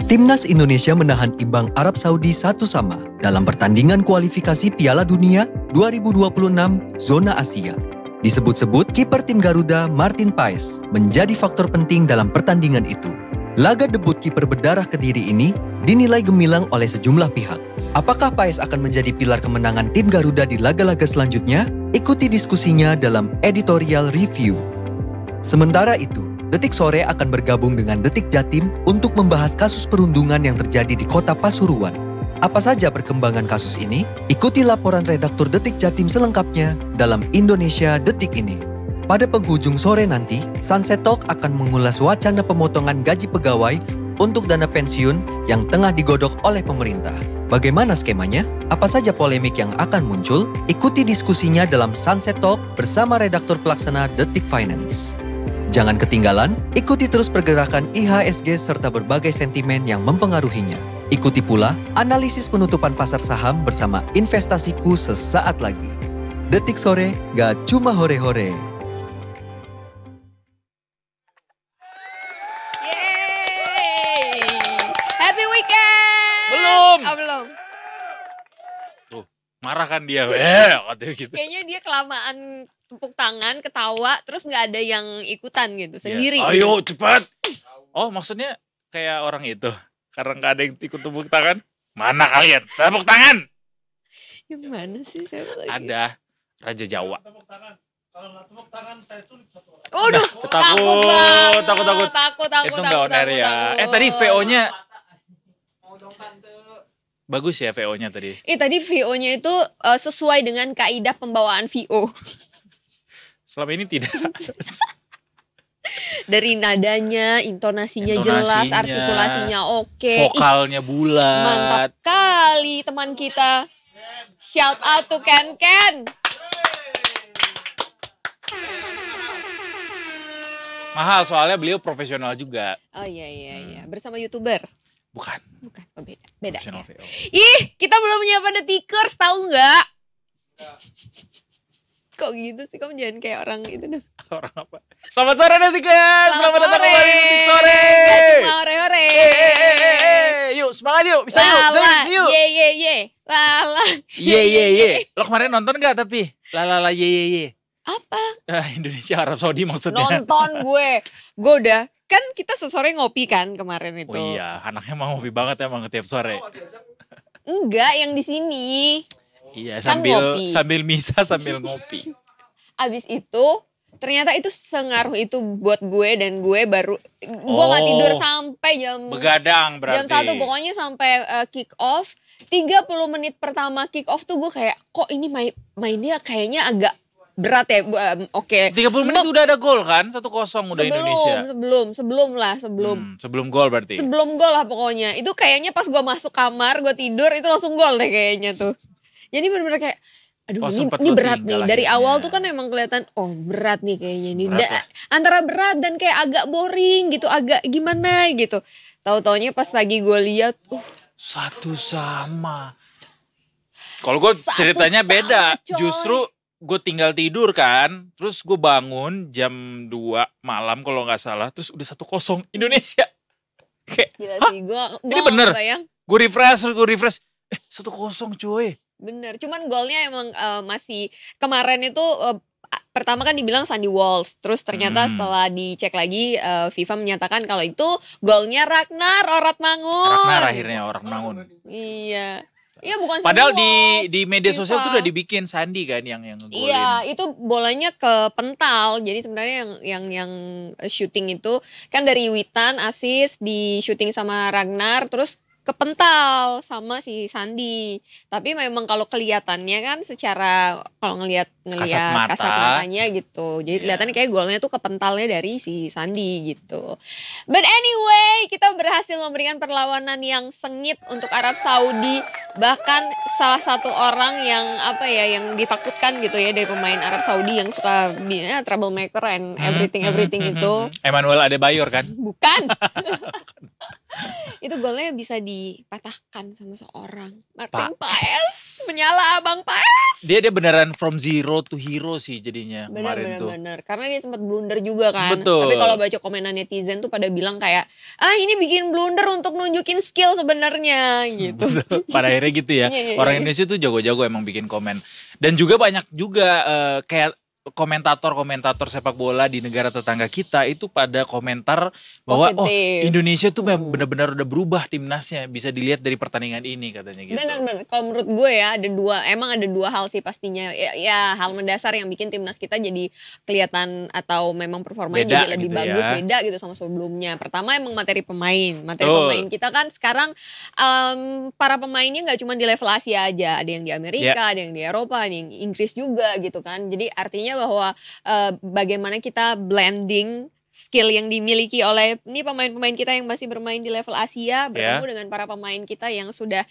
Timnas Indonesia menahan imbang Arab Saudi 1-1 dalam pertandingan kualifikasi Piala Dunia 2026 zona Asia. Disebut-sebut kiper tim Garuda Martin Paes menjadi faktor penting dalam pertandingan itu. Laga debut kiper berdarah Kediri ini dinilai gemilang oleh sejumlah pihak. Apakah Paes akan menjadi pilar kemenangan tim Garuda di laga-laga selanjutnya? Ikuti diskusinya dalam editorial review. Sementara itu, Detik Sore akan bergabung dengan Detik Jatim untuk membahas kasus perundungan yang terjadi di kota Pasuruan. Apa saja perkembangan kasus ini? Ikuti laporan redaktur Detik Jatim selengkapnya dalam Indonesia Detik ini. Pada penghujung sore nanti, Sunset Talk akan mengulas wacana pemotongan gaji pegawai untuk dana pensiun yang tengah digodok oleh pemerintah. Bagaimana skemanya? Apa saja polemik yang akan muncul? Ikuti diskusinya dalam Sunset Talk bersama redaktur pelaksana Detik Finance. Jangan ketinggalan, ikuti terus pergerakan IHSG serta berbagai sentimen yang mempengaruhinya. Ikuti pula analisis penutupan pasar saham bersama investasiku sesaat lagi. Detik Sore, gak cuma hore-hore. Yeay! Happy weekend! Belum! Oh, belum. Tuh, marah kan dia. Katanya gitu. Kayaknya dia kelamaan tepuk tangan, ketawa, terus nggak ada yang ikutan gitu, sendiri. Ya. Ayo gitu. cepat. Oh maksudnya kayak orang itu. Karena nggak ada yang ikut tepuk tangan. Mana kalian? Tepuk tangan. Yang mana sih saya lagi? Ada Raja Jawa. Kalau nggak tepuk tangan saya sulit satu orang. Waduh, takut. takut. Itu nggak oner ya. Tadi VO-nya bagus ya VO-nya tadi. Tadi VO-nya itu sesuai dengan kaidah pembawaan VO. Selama ini tidak. Dari nadanya, intonasinya jelas, artikulasinya oke. Vokalnya bulat. Mantap kali teman kita. Shout out to Ken Ken. Mahal soalnya beliau profesional juga. Oh iya. Bersama YouTuber. Bukan. Oh, beda. Profesional Ya. VO. Ih, kita belum menyapa Detikers, tahu nggak? Kok gitu sih, kamu jangan kayak orang itu dong. Orang apa? Selamat sore Detikers. Selamat datang kembali di Detik Sore. Hore-hore. Yuk semangat yuk. Bisa yuk. Yuk. Ye. Lala. Ye. Lo kemarin nonton gak tapi? Lala ye. Apa? Indonesia Arab Saudi maksudnya. Nonton gue. Gue udah. Kan kita sore ngopi kan kemarin itu. Oh iya, anaknya mau ngopi banget emang tiap sore. Enggak, yang di sini. Iya, Kan sambil misa sambil ngopi. Abis itu ternyata itu sengaruh itu buat gue, dan gue nggak tidur sampai jam begadang berarti. Jam 1 pokoknya sampai kick off. 30 menit pertama kick off tuh gue kayak kok ini mainnya kayaknya agak berat ya. Oke. 30 menit udah ada gol kan? 1-0 udah Indonesia. Sebelum gol berarti. Sebelum gol lah pokoknya. Itu kayaknya pas gue masuk kamar, gue tidur itu langsung gol deh kayaknya tuh. Jadi bener-bener kayak aduh ini berat nih. Dari awal tuh kan emang kelihatan berat nih kayaknya nih. Antara berat dan kayak agak boring gitu, agak gimana gitu. Tahu-taunya pas pagi gue lihat satu sama. Kalau gue ceritanya beda. Coy. Justru gue tinggal tidur kan. Terus gue bangun jam 2 malam kalau nggak salah. Terus udah 1-0 Indonesia. Kayak, gila sih, gue ini bener. bayang. Gue refresh. 1-0 cuy. Bener, cuman golnya emang masih kemarin itu pertama kan dibilang Sandy Walsh, terus ternyata setelah dicek lagi FIFA menyatakan kalau itu golnya Ragnar Oratmangun. Ragnar akhirnya Oratmangun. Iya bukan. Padahal Sandy di media sosial tuh udah dibikin Sandy kan yang ngegolin. Iya, itu bolanya ke pental. Jadi sebenarnya yang syuting itu kan dari Witan, Asis di syuting sama Ragnar, terus kepental sama si Sandy. Tapi memang kalau kelihatannya kan secara kalau ngelihat kasat matanya gitu. Jadi kelihatannya kayak golnya tuh kepentalnya dari si Sandy gitu. But anyway, kita berhasil memberikan perlawanan yang sengit untuk Arab Saudi. Bahkan salah satu orang yang yang ditakutkan gitu ya dari pemain Arab Saudi yang suka troublemaker and everything itu. Emmanuel Adebayor kan? Bukan. Itu golnya bisa dipatahkan sama seorang Martin Paes. Paes. Menyala Abang Paes. Dia beneran from zero to hero sih jadinya kemarin tuh. Bener. Karena dia sempat blunder juga kan. Betul. Tapi kalau baca komenan netizen tuh pada bilang kayak, ini bikin blunder untuk nunjukin skill sebenarnya gitu. Pada akhirnya gitu ya. Iya. Orang Indonesia tuh jago-jago emang bikin komen. Dan juga banyak juga kayak komentator sepak bola di negara tetangga kita itu pada komentar bahwa Positif. Indonesia tuh benar-benar udah berubah timnasnya, bisa dilihat dari pertandingan ini katanya gitu. Bener. Kalau menurut gue ya ada dua hal sih pastinya. Ya hal mendasar yang bikin timnas kita jadi kelihatan atau memang performanya Beda jadi lebih gitu bagus, ya. beda gitu sama sebelumnya. Pertama emang materi pemain. Betul. Pemain kita kan sekarang para pemainnya nggak cuma di level Asia aja, ada yang di Amerika, ada yang di Eropa, ada yang Inggris juga gitu kan. Jadi artinya bahwa bagaimana kita blending skill yang dimiliki oleh ini pemain-pemain kita yang masih bermain di level Asia bertemu dengan para pemain kita yang sudah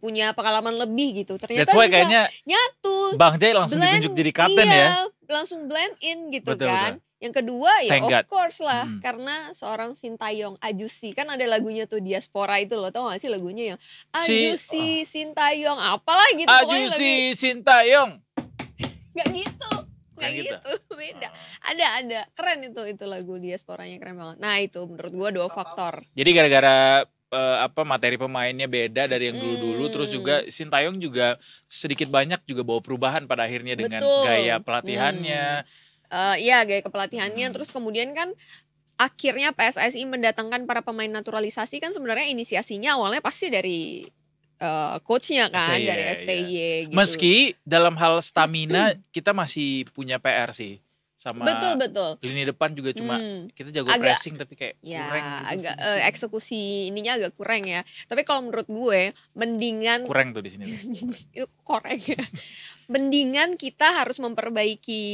punya pengalaman lebih gitu. Ternyata That's why bisa kayaknya nyatu. Bang Jai langsung blend, ditunjuk jadi kapten ya. Langsung blend in gitu Betul, kan. Yang kedua ya Thank of God. course lah karena seorang Sintayong Ajusi kan ada lagunya tuh Diaspora itu loh, tau gak sih lagunya yang Ajusi Sintayong apalah gitu pokoknya Ajusi Sintayong. nggak gitu. Nggak Bukan gitu, beda. Ada keren itu lagu Diasporanya keren banget. Nah itu menurut gua dua faktor. Jadi gara-gara materi pemainnya beda dari yang dulu-dulu, terus juga Sintayong juga sedikit banyak juga bawa perubahan pada akhirnya dengan Betul. gaya pelatihannya. Iya gaya kepelatihannya. Terus kemudian kan akhirnya PSSI mendatangkan para pemain naturalisasi kan sebenarnya inisiasinya awalnya pasti dari coachnya kan, STY, dari STY gitu. Meski dalam hal stamina kita masih punya PR sih sama Betul. lini depan juga cuma kita jago Agak- pressing tapi kayak Ya, kurang gitu agak finishing. eksekusi ininya agak kurang ya. Tapi kalau menurut gue, mendingan kurang tuh di sini tuh. itu korek ya. Mendingan kita harus memperbaiki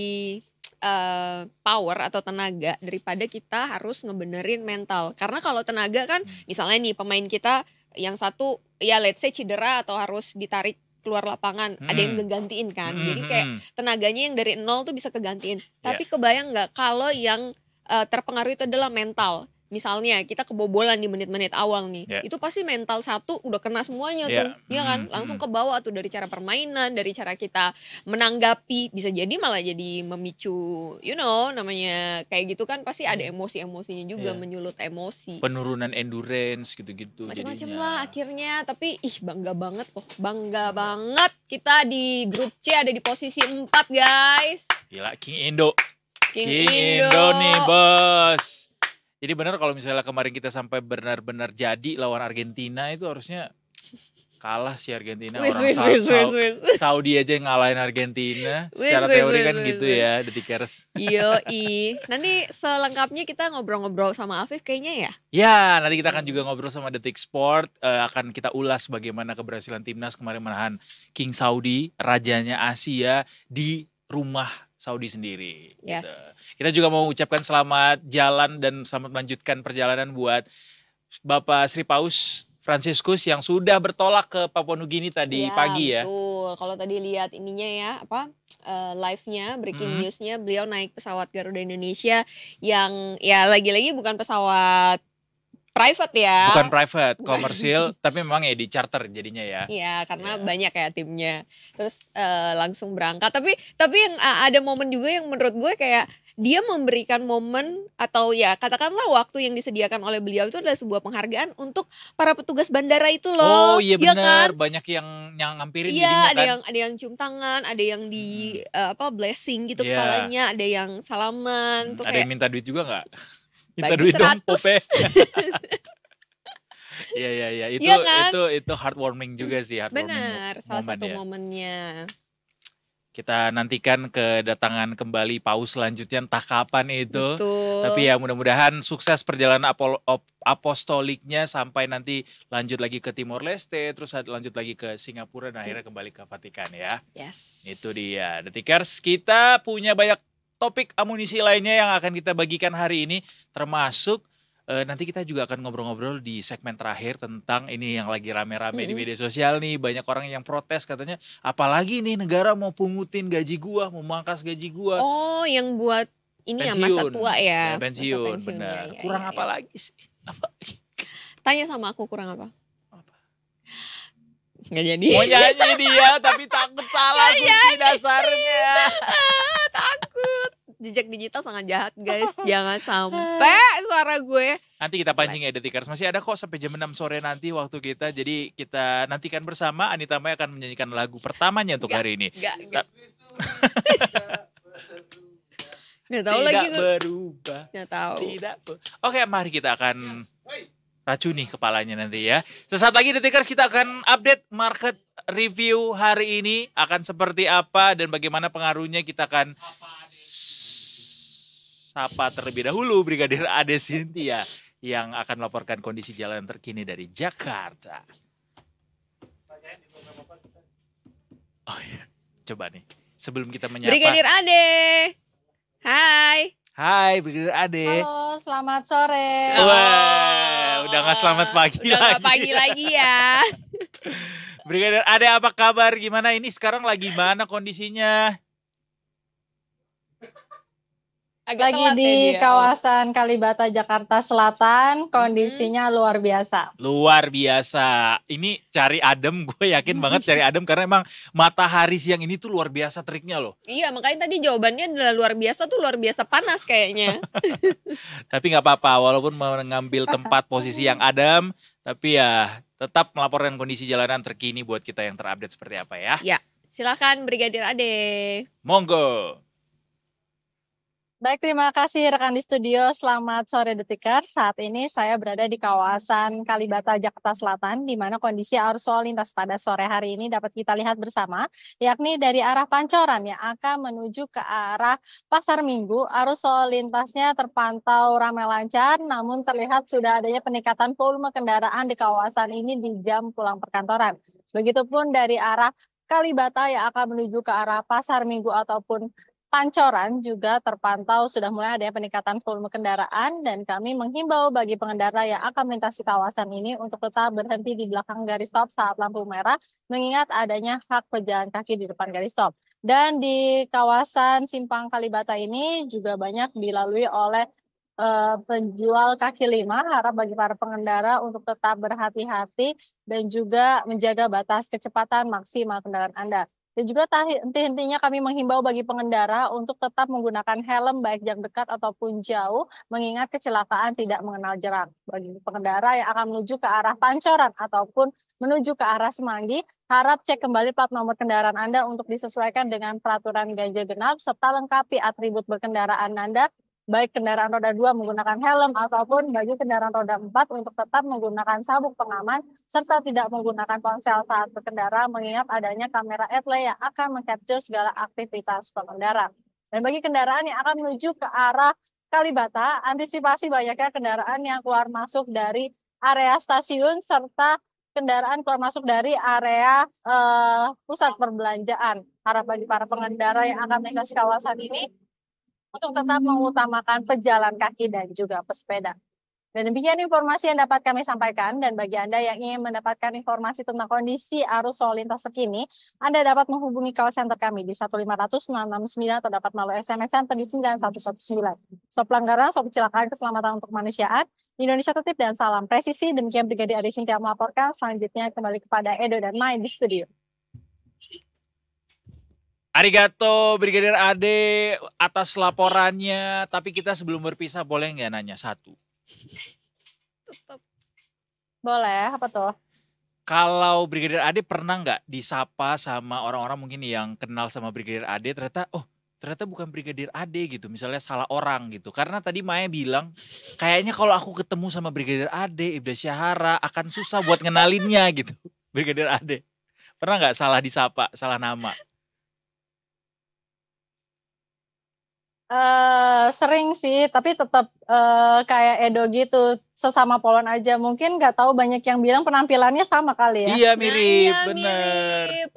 power atau tenaga daripada kita harus ngebenerin mental. Karena kalau tenaga kan, misalnya nih pemain kita yang satu ya let's say cedera atau harus ditarik keluar lapangan, ada yang ngegantiin kan. Jadi kayak tenaganya yang dari nol tuh bisa kegantiin. Tapi kebayang nggak kalau yang terpengaruh itu adalah mental. Misalnya kita kebobolan di menit-menit awal nih, itu pasti mental satu udah kena semuanya tuh, ya kan? Langsung ke bawah tuh dari cara permainan, dari cara kita menanggapi, bisa jadi malah jadi memicu, namanya kayak gitu kan pasti ada emosi-emosinya juga, menyulut emosi. Penurunan endurance gitu-gitu Macam-macam jadinya. lah akhirnya, tapi bangga banget loh, bangga banget kita di grup C ada di posisi 4 guys. Gila, King Indo. King Indo nih bos. Jadi benar kalau misalnya kemarin kita sampai benar-benar jadi lawan Argentina itu harusnya kalah sih Argentina. Orang Saudi aja yang ngalahin Argentina. Secara teori kan gitu ya, Detikers. Yoi. Nanti selengkapnya kita ngobrol-ngobrol sama Afif kayaknya ya. Ya, nanti kita akan juga ngobrol sama Detik Sport. Akan kita ulas bagaimana keberhasilan timnas kemarin menahan King Saudi, rajanya Asia di rumah Saudi sendiri. Yes. Gitu. Kita juga mau ucapkan selamat jalan dan selamat melanjutkan perjalanan buat Bapak Sri Paus Franciscus yang sudah bertolak ke Papua Nugini tadi pagi ya. Betul. Kalau tadi lihat ininya ya, live-nya, breaking news-nya, beliau naik pesawat Garuda Indonesia yang ya lagi-lagi bukan pesawat private ya. Bukan private, komersil, tapi memang ya di charter jadinya ya. Iya, karena banyak ya timnya. Terus langsung berangkat. Tapi yang ada momen juga yang menurut gue kayak dia memberikan momen atau ya katakanlah waktu yang disediakan oleh beliau itu adalah sebuah penghargaan untuk para petugas bandara itu loh. Oh iya ya benar, kan? banyak yang ngampirin Iya, jadinya kan. ada yang cium tangan, ada yang di blessing gitu Iya. kepalanya, ada yang salaman tuh Ada kayak yang minta duit juga nggak? Minta bagi duit dong 100. Pope. Iya itu Iya kan? itu heartwarming juga sih, heartwarming benar, salah momen satu ya. momennya. Kita nantikan kedatangan kembali Paus selanjutnya entah kapan itu. Betul. Tapi ya mudah-mudahan sukses perjalanan apostoliknya sampai nanti lanjut lagi ke Timor Leste, terus lanjut lagi ke Singapura dan akhirnya kembali ke Vatikan ya. Yes. Itu dia. Detikers, kita punya banyak topik amunisi lainnya yang akan kita bagikan hari ini, termasuk nanti kita juga akan ngobrol-ngobrol di segmen terakhir tentang ini yang lagi rame-rame di media sosial nih. Banyak orang yang protes katanya, apalagi nih negara mau pungutin gaji gua, mau mangkas gaji gua. Oh, yang buat ini ya masa tua ya. Pensiun, Masa pensiun, benar. ya, Kurang ya. apa lagi sih? Apa? Tanya sama aku kurang apa? Apa? Nggak jadi. Mau nyanyi dia tapi takut salah kunci dasarnya. Takut. Jejak digital sangat jahat guys. Jangan sampai suara gue. Nanti kita pancing ya Detikers. Masih ada kok sampai jam 6 sore nanti waktu kita. Jadi kita nantikan bersama. Anita Mai akan menyanyikan lagu pertamanya untuk hari ini. Enggak. Nggak tahu lagi. Tidak berubah. Nggak tahu. Oke, mari kita akan racuni kepalanya nanti ya. Sesaat lagi Detikers kita akan update market review hari ini. Akan seperti apa dan bagaimana pengaruhnya, kita akan sapa terlebih dahulu Brigadir Ade Cynthia yang akan melaporkan kondisi jalan terkini dari Jakarta. Oh iya, coba nih sebelum kita menyapa. Brigadir Ade. Hai. Hai Brigadir Ade. Halo, selamat sore. Wah, udah gak selamat pagi udah lagi. Udah gak pagi lagi ya. Brigadir Ade apa kabar? Gimana ini sekarang lagi mana kondisinya? Agak Lagi telat di ya dia. kawasan Kalibata, Jakarta Selatan, kondisinya luar biasa. Luar biasa. Ini cari adem, gue yakin banget cari adem karena emang matahari siang ini tuh luar biasa teriknya loh. Iya, makanya tadi jawabannya adalah luar biasa tuh luar biasa panas kayaknya. Tapi nggak apa-apa, walaupun mengambil tempat posisi yang adem, tapi ya tetap melaporkan kondisi jalanan terkini buat kita yang terupdate seperti apa ya. Ya, silakan Brigadir Ade. Monggo. Baik, terima kasih rekan di studio. Selamat sore Detikers. Saat ini saya berada di kawasan Kalibata, Jakarta Selatan, di mana kondisi arus lalu lintas pada sore hari ini dapat kita lihat bersama, yakni dari arah Pancoran yang akan menuju ke arah Pasar Minggu. Arus lalu lintasnya terpantau ramai lancar, namun terlihat sudah adanya peningkatan volume kendaraan di kawasan ini di jam pulang perkantoran. Begitupun dari arah Kalibata yang akan menuju ke arah Pasar Minggu ataupun Pancoran juga terpantau sudah mulai ada peningkatan volume kendaraan, dan kami menghimbau bagi pengendara yang akan melintasi kawasan ini untuk tetap berhenti di belakang garis stop saat lampu merah, mengingat adanya hak pejalan kaki di depan garis stop. Dan di kawasan Simpang Kalibata ini juga banyak dilalui oleh penjual kaki lima. Harap bagi para pengendara untuk tetap berhati-hati dan juga menjaga batas kecepatan maksimal kendaraan Anda. Dan juga henti-hentinya kami menghimbau bagi pengendara untuk tetap menggunakan helm baik jarak dekat ataupun jauh, mengingat kecelakaan tidak mengenal jarak. Bagi pengendara yang akan menuju ke arah Pancoran ataupun menuju ke arah Semanggi, harap cek kembali plat nomor kendaraan Anda untuk disesuaikan dengan peraturan ganjil genap, serta lengkapi atribut berkendaraan Anda, baik kendaraan roda 2 menggunakan helm ataupun bagi kendaraan roda 4 untuk tetap menggunakan sabuk pengaman serta tidak menggunakan ponsel saat berkendara, mengingat adanya kamera ETLE yang akan mengcapture segala aktivitas pengendara. Dan bagi kendaraan yang akan menuju ke arah Kalibata, antisipasi banyaknya kendaraan yang keluar masuk dari area stasiun serta kendaraan keluar masuk dari area pusat perbelanjaan. Harap bagi para pengendara yang akan melintasi kawasan ini untuk tetap mengutamakan pejalan kaki dan juga pesepeda. Dan demikian informasi yang dapat kami sampaikan, dan bagi Anda yang ingin mendapatkan informasi tentang kondisi arus lalu lintas terkini, Anda dapat menghubungi call center kami di 1500669 atau dapat melalui SMS center di 9119. Stop pelanggaran, stop kecelakaan, keselamatan untuk kemanusiaan, Indonesia tertib dan salam presisi. Demikian Brigadir Ade Cynthia melaporkan. Selanjutnya kembali kepada Edo dan Mai di studio. Arigato Brigadir Ade atas laporannya. Tapi kita sebelum berpisah boleh nggak nanya satu? Boleh, apa tuh? Kalau Brigadir Ade pernah nggak disapa sama orang-orang mungkin yang kenal sama Brigadir Ade, ternyata bukan Brigadir Ade gitu, misalnya salah orang gitu. Karena tadi Maya bilang kayaknya kalau aku ketemu sama Brigadir Ade, Ibda Syahara akan susah buat ngenalinnya gitu. Brigadir Ade pernah nggak salah disapa, salah nama? Sering sih, tapi tetap kayak Edo gitu, sesama Polon aja. Mungkin nggak tahu, banyak yang bilang penampilannya sama kali ya. Iya mirip, Nah, iya, bener. mirip.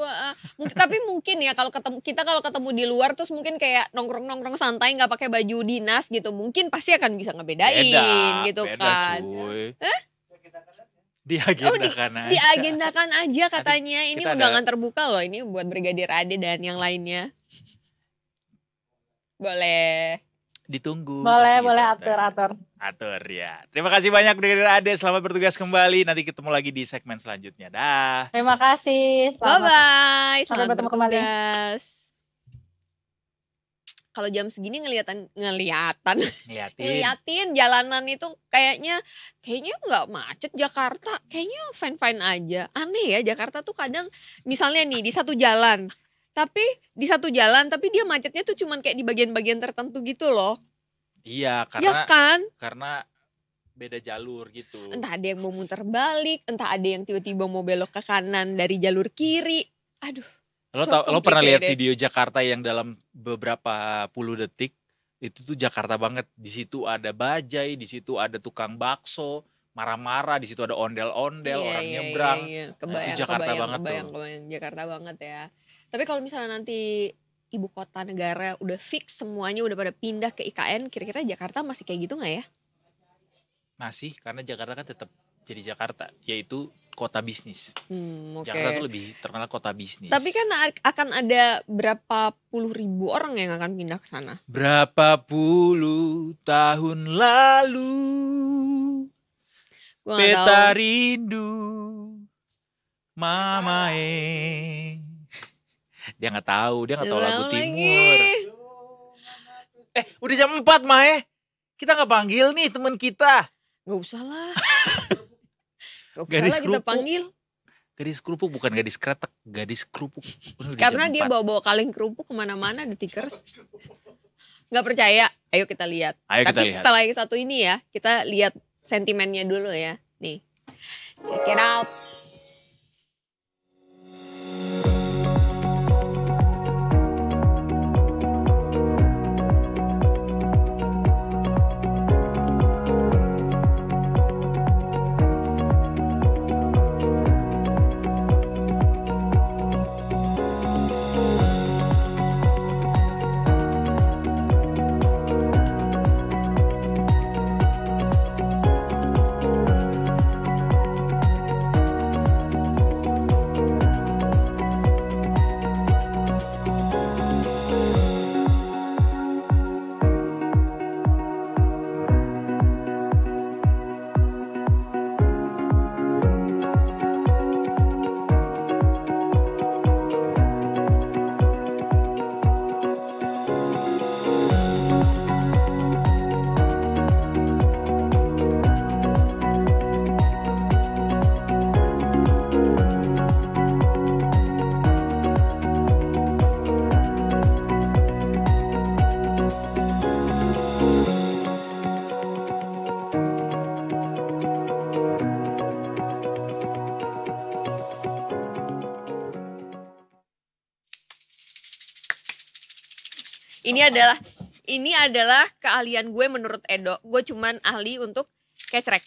Tapi mungkin ya kalau ketemu di luar terus mungkin kayak nongkrong santai nggak pakai baju dinas gitu, mungkin pasti akan bisa ngebedain gitu beda kan. cuy. Hah? Diagendakan aja. Diagendakan aja katanya. Ini kita undangan terbuka loh ini buat Brigadir Ade dan yang lainnya. Boleh. Ditunggu. Boleh, pasti boleh gitu. atur. Atur ya. Terima kasih banyak udah Ade. Selamat bertugas kembali. Nanti ketemu lagi di segmen selanjutnya. Dah. Terima kasih. Bye Selamat. bye. Sampai Selamat bertemu kembali. bertugas. Kalau jam segini ngeliatin Ngeliatin. jalanan itu kayaknya nggak macet Jakarta, kayaknya fine aja. Aneh ya Jakarta tuh kadang misalnya nih di satu jalan tapi dia macetnya tuh cuman kayak di bagian-bagian tertentu gitu loh. Iya, Ya kan? karena beda jalur gitu. Entah ada yang mau muter balik, entah ada yang tiba-tiba mau belok ke kanan dari jalur kiri. Aduh. Lo pernah lihat complicated. video Jakarta yang dalam beberapa puluh detik itu tuh Jakarta banget. Di situ ada bajai, di situ ada tukang bakso, marah-marah, di situ ada ondel-ondel, orang nyebrang. Iya. Itu Jakarta banget tuh. Kebayang Jakarta banget ya. Tapi kalau misalnya nanti ibu kota negara udah fix semuanya udah pada pindah ke IKN, kira-kira Jakarta masih kayak gitu nggak ya? Masih, karena Jakarta kan tetap jadi Jakarta, yaitu kota bisnis. Oke. Jakarta tuh lebih terkenal kota bisnis. Tapi kan akan ada berapa puluh ribu orang yang akan pindah ke sana. Berapa puluh tahun lalu Gua nggak beta tahu. rindu mamae. Dia nggak tahu lagu timur. Udah jam 4 Mae. Kita nggak panggil nih teman kita. Gak usah lah. Gak usah Gadis lah kita kerupuk. panggil. Gadis kerupuk bukan gadis kretek, gadis kerupuk. Udah Karena jam dia 4. bawa-bawa kaleng kerupuk kemana-mana detikers. Gak percaya? Ayo kita lihat. Ayo kita Tapi lihat. setelah yang satu ini ya, kita lihat sentimennya dulu ya. Nih, check it out. Ini adalah keahlian gue menurut Edo. Gue cuman ahli untuk kecrek.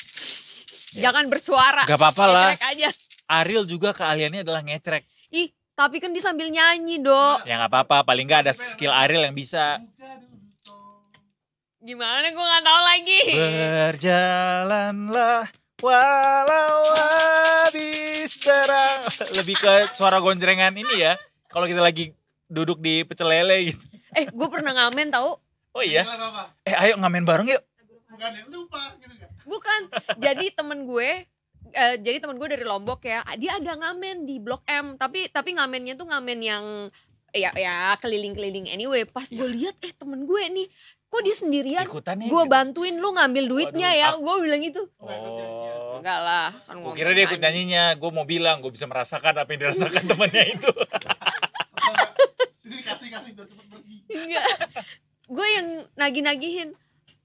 Jangan bersuara. Gak apa-apa lah. Kecrek aja. Ariel juga keahliannya adalah ngecrek. Ih, tapi kan dia sambil nyanyi, Dok. Ya nggak apa-apa, paling nggak ada skill Ariel yang bisa. Gimana gue gak tahu lagi. Berjalanlah walau habis terang. Lebih ke suara gonjrengan ini ya. Kalau kita lagi duduk di pecel lele gitu. Gue pernah ngamen tahu. Oh iya. Apa? Ayo ngamen bareng yuk. Bukan ya, lupa gitu kan. Bukan. Jadi temen gue dari Lombok ya. Dia ada ngamen di Blok M. Tapi ngamennya tuh ngamen yang ya keliling-keliling anyway. Pas gue lihat temen gue nih, kok dia sendirian. Ikutan nih. Gue bantuin lu ngambil duitnya ya. Waduh, Gue bilang gitu. Oh. Enggak lah. Kan Gue kira dia ikut nyanyinya. Gue mau bilang, gue bisa merasakan apa yang dirasakan temannya itu. Sini kasih biar cepet pergi. Enggak. Gue yang nagih-nagihin.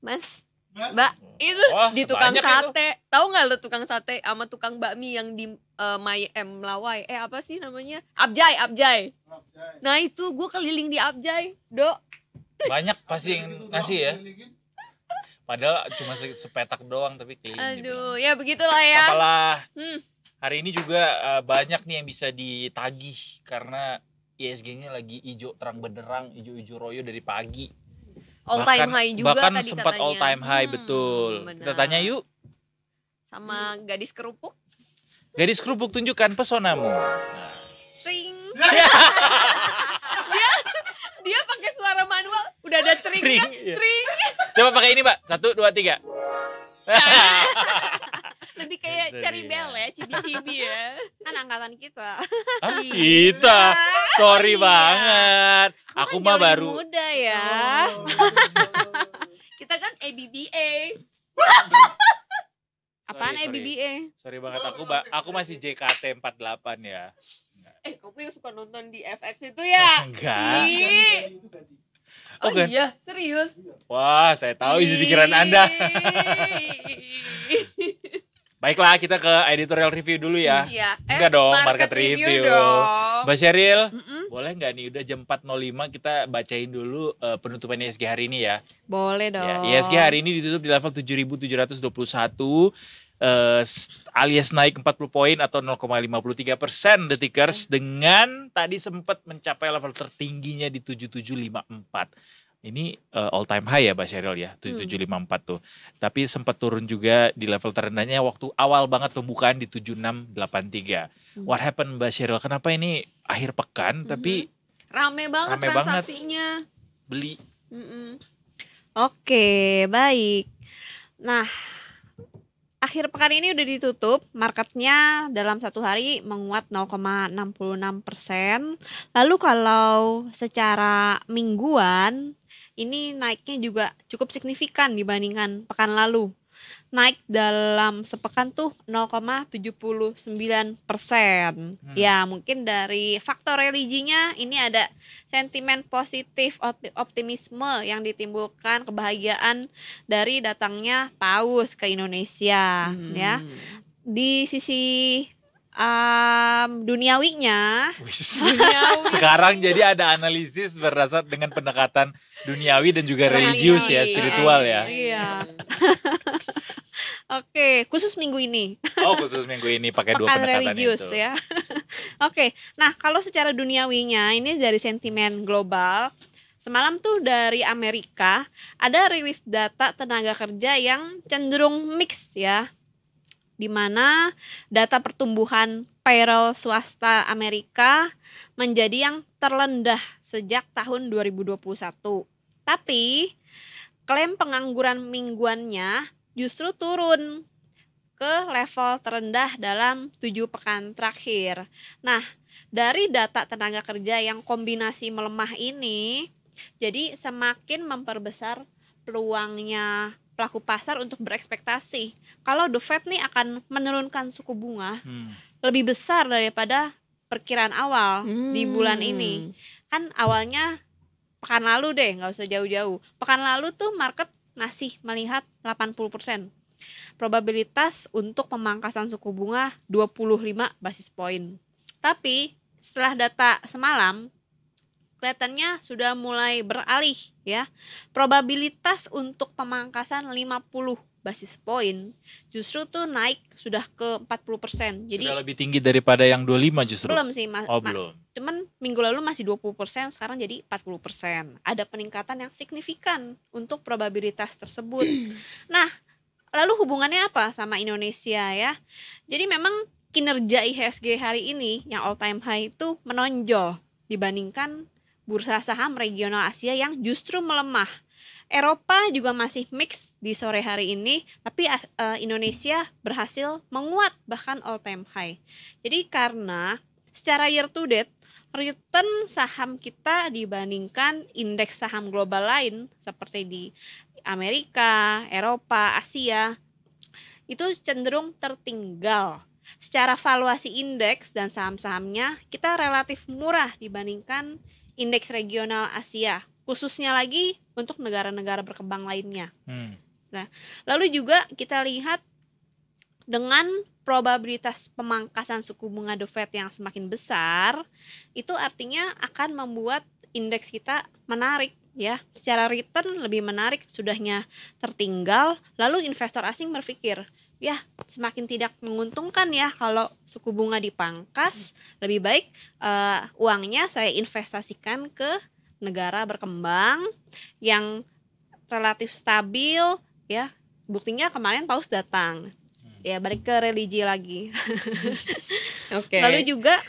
Mas, Mas, Mbak, itu Wah, di tukang banyak sate. Tahu nggak lo tukang sate sama tukang bakmi yang di Melawai? Apa sih namanya? Abjay. Jai. Nah itu gue keliling di Abjay, Dok. Banyak pasti yang Gitu ngasih doang, ya. kelilingin. Padahal cuma sepetak doang tapi keliling. dia Aduh, bilang. ya begitulah ya. Apalah. Hmm. Hari ini juga banyak nih yang bisa ditagih karena ISG-nya lagi hijau terang benderang, hijau-hijau royo dari pagi. All time high juga bahkan tadi sempat katanya. all time high, betul. Kita benar. tanya yuk, Sama gadis kerupuk. gadis kerupuk tunjukkan pesonamu. Ring. dia pakai suara manual, udah ada ceringnya. Cering, iya. Cering. Coba pakai ini, Mbak. 1, 2, 3. Lebih kayak Itu Cherry dia. Bell ya, cibi-cibi ya. Kan angkatan kita. Ah, kita. Sorry Iya. banget. Aku kan mah jauh lebih baru. muda ya. Kita kan ABBA. Apaan Sorry. ABBA? Sorry banget, aku masih JKT48 ya. Kamu yang suka nonton di FX itu ya? Enggak. Ih. Oh, kan? Iya, serius. Wah, saya tahu isi pikiran Anda. Baiklah, kita ke editorial review dulu ya. Iya. Enggak dong, market review. dong. Mbak Sheryl, Mm-mm. boleh nggak nih udah jam 4.05 kita bacain dulu penutupan ISG hari ini ya. Boleh dong. Ya, ISG hari ini ditutup di level 7.721 alias naik 40 poin atau 0,53% Detikers dengan tadi sempat mencapai level tertingginya di 7754. Ini all time high ya Mbak Sheryl ya, 7754 tuh. Tapi sempat turun juga di level terendahnya waktu awal banget pembukaan di 7683. What happened Mbak Sheryl? Kenapa ini akhir pekan tapi Rame banget Rame banget. transaksinya. beli? Mm-mm. Oke, baik. Nah, akhir pekan ini udah ditutup, marketnya dalam satu hari menguat 0,66%. Lalu kalau secara mingguan, ini naiknya juga cukup signifikan dibandingkan pekan lalu. Naik dalam sepekan tuh 0,79%. Ya, mungkin dari faktor religinya ini ada sentimen positif optimisme yang ditimbulkan kebahagiaan dari datangnya Paus ke Indonesia ya. Di sisi duniawinya Sekarang jadi ada analisis berdasar dengan pendekatan duniawi dan juga religius ya, spiritual ya. Iya. Oke, khusus minggu ini. Oh, khusus minggu ini pakai dua Pekan pendekatan religius itu. ya. Oke, nah kalau secara duniawinya ini dari sentimen global, semalam tuh dari Amerika ada rilis data tenaga kerja yang cenderung mix ya, di mana data pertumbuhan payroll swasta Amerika menjadi yang terendah sejak tahun 2021. Tapi klaim pengangguran mingguannya justru turun ke level terendah dalam 7 pekan terakhir. Nah, dari data tenaga kerja yang kombinasi melemah ini, jadi semakin memperbesar peluangnya pelaku pasar untuk berekspektasi kalau The Fed nih akan menurunkan suku bunga lebih besar daripada perkiraan awal di bulan ini. Kan awalnya pekan lalu deh, nggak usah jauh-jauh. Pekan lalu tuh market masih melihat 80% probabilitas untuk pemangkasan suku bunga 25 basis poin. Tapi setelah data semalam kelihatannya sudah mulai beralih ya. Probabilitas untuk pemangkasan 50 basis poin justru tuh naik sudah ke 40%. Jadi Sudah lebih tinggi daripada yang 25 justru. belum sih Belum. cuman minggu lalu masih 20%, sekarang jadi 40%. Ada peningkatan yang signifikan untuk probabilitas tersebut. Nah, lalu hubungannya apa sama Indonesia ya? Jadi memang kinerja IHSG hari ini yang all time high itu menonjol dibandingkan bursa saham regional Asia yang justru melemah. Eropa juga masih mix di sore hari ini, tapi Indonesia berhasil menguat bahkan all time high. Jadi karena secara year to date return saham kita dibandingkan indeks saham global lain seperti di Amerika, Eropa, Asia itu cenderung tertinggal. Secara valuasi indeks dan saham-sahamnya kita relatif murah dibandingkan indeks regional Asia, khususnya lagi untuk negara-negara berkembang lainnya. Nah, lalu juga kita lihat dengan probabilitas pemangkasan suku bunga The Fed yang semakin besar, itu artinya akan membuat indeks kita menarik ya, secara return lebih menarik, sudahnya tertinggal. Lalu investor asing berpikir, ya semakin tidak menguntungkan ya kalau suku bunga dipangkas, lebih baik uangnya saya investasikan ke negara berkembang yang relatif stabil ya. Buktinya kemarin Paus datang. Ya balik ke religi lagi. Oke. Lalu juga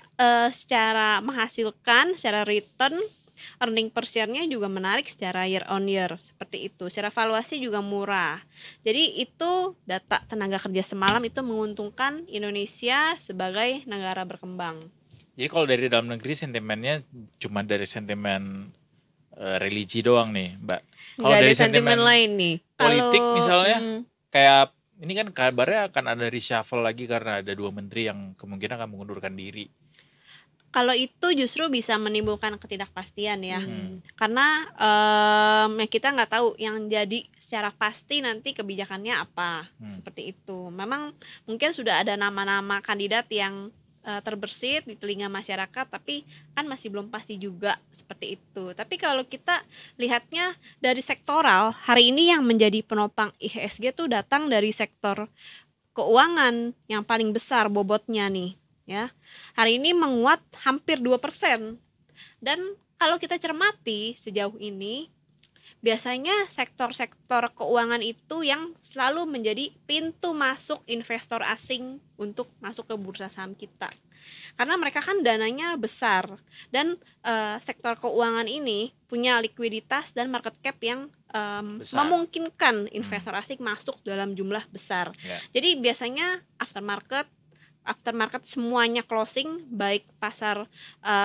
secara menghasilkan, secara return earning per share-nya juga menarik secara year on year seperti itu. Secara valuasi juga murah. Jadi itu data tenaga kerja semalam itu menguntungkan Indonesia sebagai negara berkembang. Jadi kalau dari dalam negeri sentimennya cuma dari sentimen religi doang nih, Mbak. Kalau Nggak ada dari sentimen lain nih. politik Kalau, misalnya, kayak ini kan kabarnya akan ada reshuffle lagi karena ada 2 menteri yang kemungkinan akan mengundurkan diri. Kalau itu justru bisa menimbulkan ketidakpastian ya. Karena kita nggak tahu yang jadi secara pasti nanti kebijakannya apa. Seperti itu. Memang mungkin sudah ada nama-nama kandidat yang terbersit di telinga masyarakat, tapi kan masih belum pasti juga seperti itu. Tapi kalau kita lihatnya dari sektoral, hari ini yang menjadi penopang IHSG tuh datang dari sektor keuangan yang paling besar bobotnya nih ya. Hari ini menguat hampir 2%. Dan kalau kita cermati sejauh ini, biasanya sektor-sektor keuangan itu yang selalu menjadi pintu masuk investor asing untuk masuk ke bursa saham kita. Karena mereka kan dananya besar dan sektor keuangan ini punya likuiditas dan market cap yang memungkinkan investor asing masuk dalam jumlah besar. Jadi biasanya aftermarket semuanya closing, baik pasar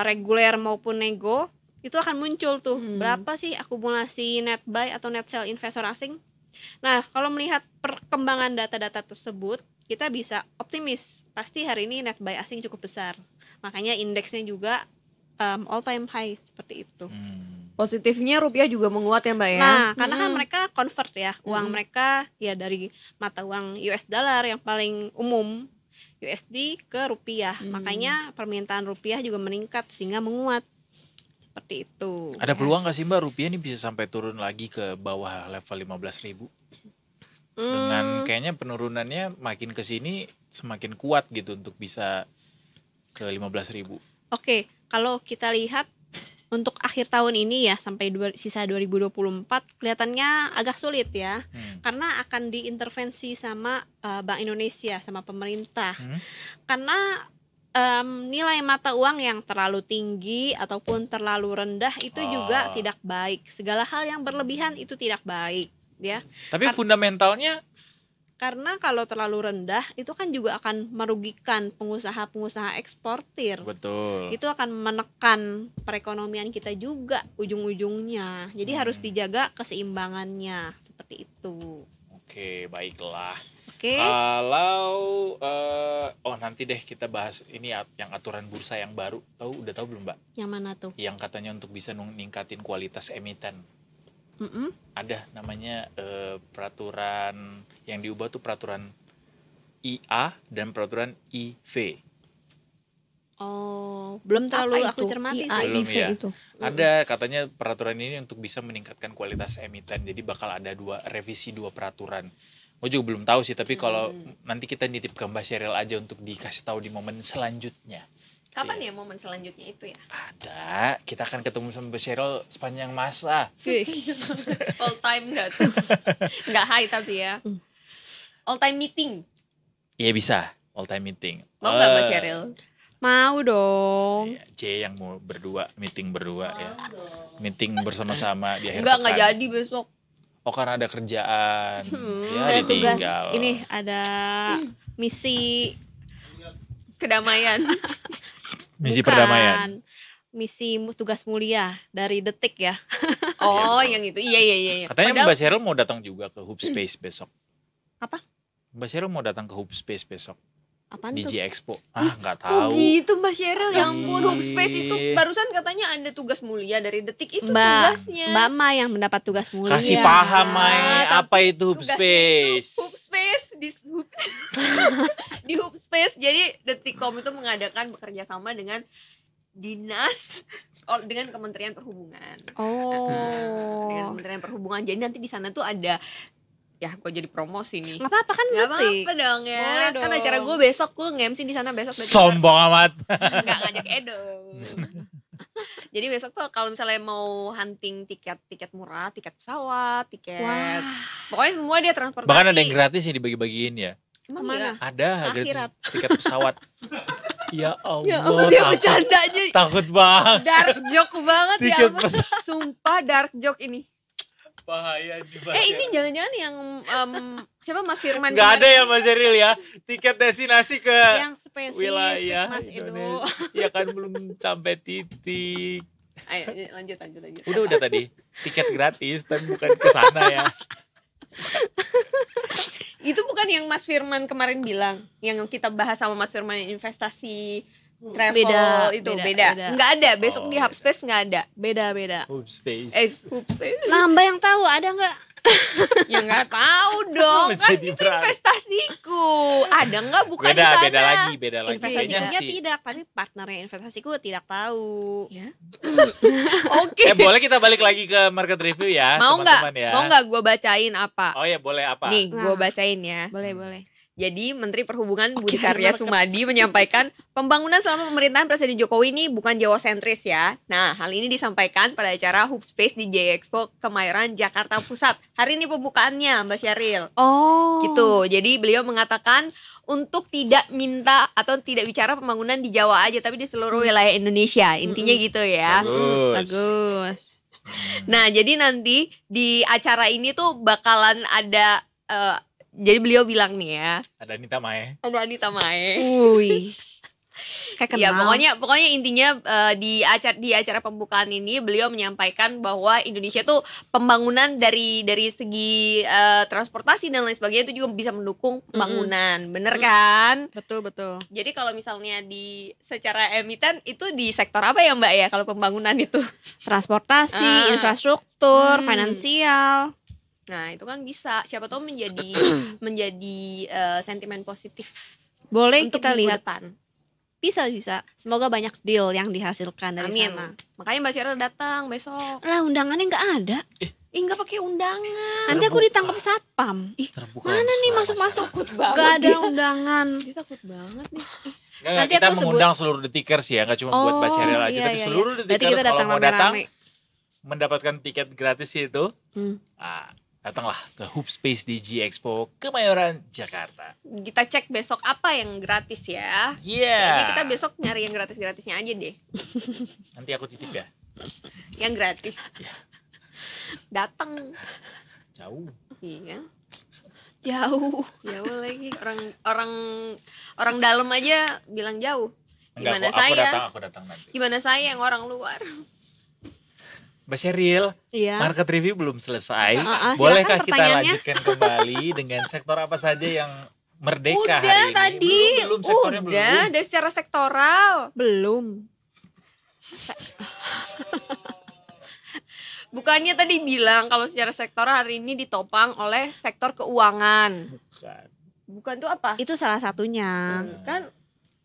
reguler maupun nego, itu akan muncul tuh berapa sih akumulasi net buy atau net sell investor asing. Nah, kalau melihat perkembangan data-data tersebut, kita bisa optimis pasti hari ini net buy asing cukup besar. Makanya indeksnya juga all time high seperti itu. Positifnya rupiah juga menguat ya Mbak ya. Nah, karena kan mereka convert ya uang mereka ya dari mata uang US dollar yang paling umum USD ke rupiah. Makanya permintaan rupiah juga meningkat sehingga menguat. Seperti itu. Ada peluang nggak sih Mbak rupiah ini bisa sampai turun lagi ke bawah level 15.000? Dengan kayaknya penurunannya makin ke sini semakin kuat gitu untuk bisa ke 15.000. Oke, kalau kita lihat untuk akhir tahun ini ya sampai sisa 2024 kelihatannya agak sulit ya. Karena akan diintervensi sama Bank Indonesia, sama pemerintah. Karena nilai mata uang yang terlalu tinggi ataupun terlalu rendah itu juga tidak baik. Segala hal yang berlebihan itu tidak baik ya. Tapi fundamentalnya, karena kalau terlalu rendah itu kan juga akan merugikan pengusaha-pengusaha eksportir. betul. Itu akan menekan perekonomian kita juga ujung-ujungnya. Jadi harus dijaga keseimbangannya seperti itu. Oke, baiklah. Oke. Kalau nanti deh kita bahas ini yang aturan bursa yang baru. Udah tahu belum Mbak? Yang mana tuh? Yang katanya untuk bisa ningkatin kualitas emiten. Ada namanya peraturan yang diubah tuh peraturan IA dan peraturan IV. Oh, belum terlalu aku cermati sih. Belum ya. Itu. Ada katanya peraturan ini untuk bisa meningkatkan kualitas emiten. Jadi bakal ada revisi 2 peraturan. Gue juga belum tahu sih, tapi kalau nanti kita nitip ke Mbak Sheryl aja untuk dikasih tahu di momen selanjutnya. Kapan ya momen selanjutnya itu ya? Ada, kita akan ketemu sama Mbak Sheryl sepanjang masa. All time nggak tuh? Nggak high tapi ya. All time meeting. Iya bisa, all time meeting. Mau nggak Mbak Sheryl? Mau dong. C yang mau meeting berdua ya. Meeting bersama-sama di akhir Nggak pekan. jadi besok. Oh karena ada kerjaan. Ya Ada tugas. ditinggal. Ini ada misi Kedamaian. Misi bukan, perdamaian. Misi tugas mulia dari Detik ya. Oh, yang itu. Iya. Katanya Mbak Sheryl mau datang juga ke Hub Space besok. Apa? Mbak Sheryl mau datang ke Hub Space besok. Apaan Di tuh? G Expo. Nggak Kok tahu. gitu Mbak Sheryl? Ya ampun, Hub Ih. Space itu barusan katanya ada tugas mulia dari Detik itu Mbak tugasnya. Ma yang mendapat tugas mulia. Kasih paham Mai, Tapi apa itu Hub tugasnya Space? Hub Space di Hub Space. Jadi Detikcom itu mengadakan bekerja sama dengan dengan Kementerian Perhubungan. Dengan Oh. Kementerian Perhubungan. Jadi nanti di sana tuh ada, ya gue jadi promosi nih. Nggak apa-apa kan Gak Detik. apa-apa dong ya. Boleh Kan dong. acara gue besok, gue nge-MC di sana besok. Sombong amat. Nggak ngajak Edo. Jadi besok tuh kalau misalnya mau hunting tiket murah, tiket pesawat, tiket, Wah. pokoknya semua dia transportasi. Bahkan ada yang gratis yang dibagi-bagiin ya. Emang Kemana? iya? Ada gratis Akhirat. tiket pesawat. Ya Ya Allah, dia takut, bercandanya takut banget. dark joke banget ya Tiket ampun. pesawat. Sumpah dark joke ini. Bahaya nih Mas. Ini jangan-jangan yang siapa Mas Firman Nggak ada kemarin? ya Mas Eril ya, tiket destinasi ke Yang spesifik wilayah Mas Edo. Indonesia. Ya kan belum sampai titik. Ayo lanjut. Udah tadi tiket gratis tapi bukan ke sana ya. Itu bukan yang Mas Firman kemarin bilang, yang kita bahas sama Mas Firman yang investasi travel beda. Beda. Nggak ada, besok Oh, di Hubspace nggak ada. Beda. Hub space. Hubspace. Nah, Mbak yang tahu ada nggak? Ya nggak tahu dong, kan Menjadi itu berat. investasiku. Ada nggak buka di sana? Beda lagi. Kayaknya Investasinya sih. tidak, tapi partnernya investasiku tidak tahu. Ya. Oke. Boleh kita balik lagi ke market review ya, Mau nggak? teman-teman ya. Mau nggak gue bacain apa? Oh ya boleh apa? Nih, gue Nah. bacain ya. Boleh. Jadi Menteri Perhubungan Budi Oke, Karya market. Sumadi menyampaikan pembangunan selama pemerintahan Presiden Jokowi ini bukan Jawa sentris ya. Nah, hal ini disampaikan pada acara Hubspace di J Expo Kemayoran Jakarta Pusat. Hari ini pembukaannya, Mbak Syaril. Oh. Gitu. Jadi beliau mengatakan untuk tidak minta atau tidak bicara pembangunan di Jawa aja tapi di seluruh wilayah Indonesia. Intinya gitu ya. Bagus. Nah, jadi nanti di acara ini tuh bakalan ada jadi beliau bilang nih ya, Ada Anita Mae. ada Anita Mae. Wih. Kayak Ya kenal. pokoknya intinya di acara pembukaan ini beliau menyampaikan bahwa Indonesia tuh pembangunan dari segi transportasi dan lain sebagainya itu juga bisa mendukung pembangunan, bener kan? Betul. Jadi kalau misalnya secara emiten itu di sektor apa ya Mbak ya kalau pembangunan itu? Transportasi, infrastruktur, Hmm. finansial. Nah itu kan bisa, siapa tahu menjadi sentimen positif Boleh untuk kita minggu lihat. depan. Bisa. Semoga banyak deal yang dihasilkan dari Amin. sana. Makanya Mbak Syaril datang besok. Lah, undangannya nggak ada. Nggak pakai undangan. Nanti aku Terbuka. ditangkap satpam. Terbuka Mana nih besar, masuk-masuk? Takut banget. Gak ada undangan. Dia takut banget nih. Enggak, Nanti kita aku sebut. mengundang seluruh detikers ya, nggak cuma buat Mbak Sheryl aja, tapi seluruh Berarti detikers kita kalau datang mau datang rame-rame. mendapatkan tiket gratis itu, datanglah ke Hubspace di J Expo Kemayoran Jakarta. Kita cek besok apa yang gratis ya. Iya. Kayaknya kita besok nyari yang gratis-gratisnya aja deh. Nanti aku titip ya. Yang gratis. Datang. Jauh. Iya. Jauh. Jauh lagi. Orang dalam aja bilang jauh. Enggak, Gimana aku datang nanti. Gimana saya yang orang luar? Mbak Sheryl, Iya. market review belum selesai. Silakan Bolehkah kita pertanyaannya. lanjutkan kembali dengan sektor apa saja yang merdeka Udah hari ini? tadi. Belum sektornya Udah belum. dari secara sektoral. Belum. Bukannya tadi bilang kalau secara sektoral hari ini ditopang oleh sektor keuangan. Bukan. Bukan tuh apa? Itu salah satunya. Kan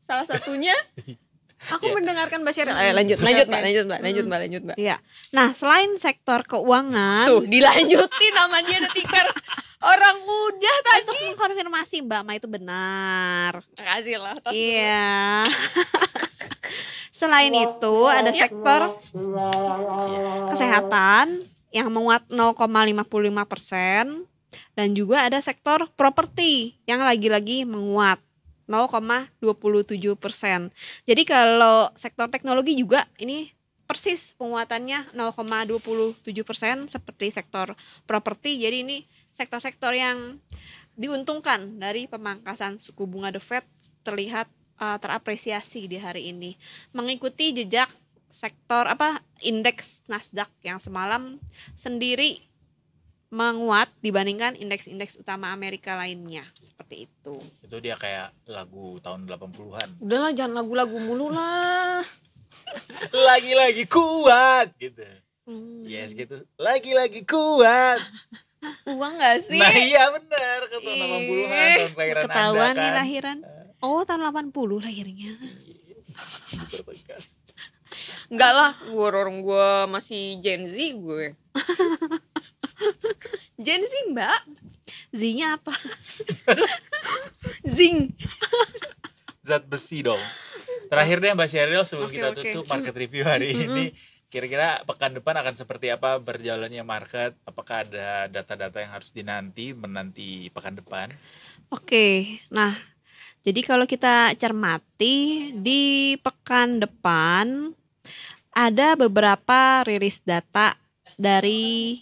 salah satunya aku Ya. mendengarkan Mbak Sheryl. Ayo lanjut Mbak. Iya. Nah, selain sektor keuangan, Tuh, dilanjutin sama dia detikers. Orang udah tadi. untuk mengkonfirmasi Mbak Ma itu benar. Makasih lah. tas dulu. Iya. Selain itu ada sektor kesehatan yang menguat 0,55% dan juga ada sektor properti yang lagi-lagi menguat 0,27%. Jadi kalau sektor teknologi juga ini persis penguatannya 0,27% seperti sektor properti. Jadi ini sektor-sektor yang diuntungkan dari pemangkasan suku bunga The Fed terlihat terapresiasi di hari ini, mengikuti jejak sektor indeks Nasdaq yang semalam sendiri menguat dibandingkan indeks-indeks utama Amerika lainnya, seperti itu. Itu dia kayak lagu tahun 80-an. Udahlah jangan lagu-lagu mulu lah. Lagi-lagi kuat gitu. Yes gitu. Lagi-lagi kuat. Uang gak sih? Nah iya benar ke tahun 80-an tahun kelahiran Ketahuan Anda nih kan. lahiran. Oh, tahun 80 lahirnya. Berbekas. Enggak lah, gue masih Gen Z gue. Gen Z Mbak. Z-nya apa? Zing. Zat besi dong. Terakhir deh Mbak Sheryl sebelum Oke, kita oke. tutup market review hari ini. Kira-kira pekan depan akan seperti apa berjalannya market? Apakah ada data-data yang harus menanti pekan depan? Oke, nah Jadi kalau kita cermati di pekan depan ada beberapa rilis data dari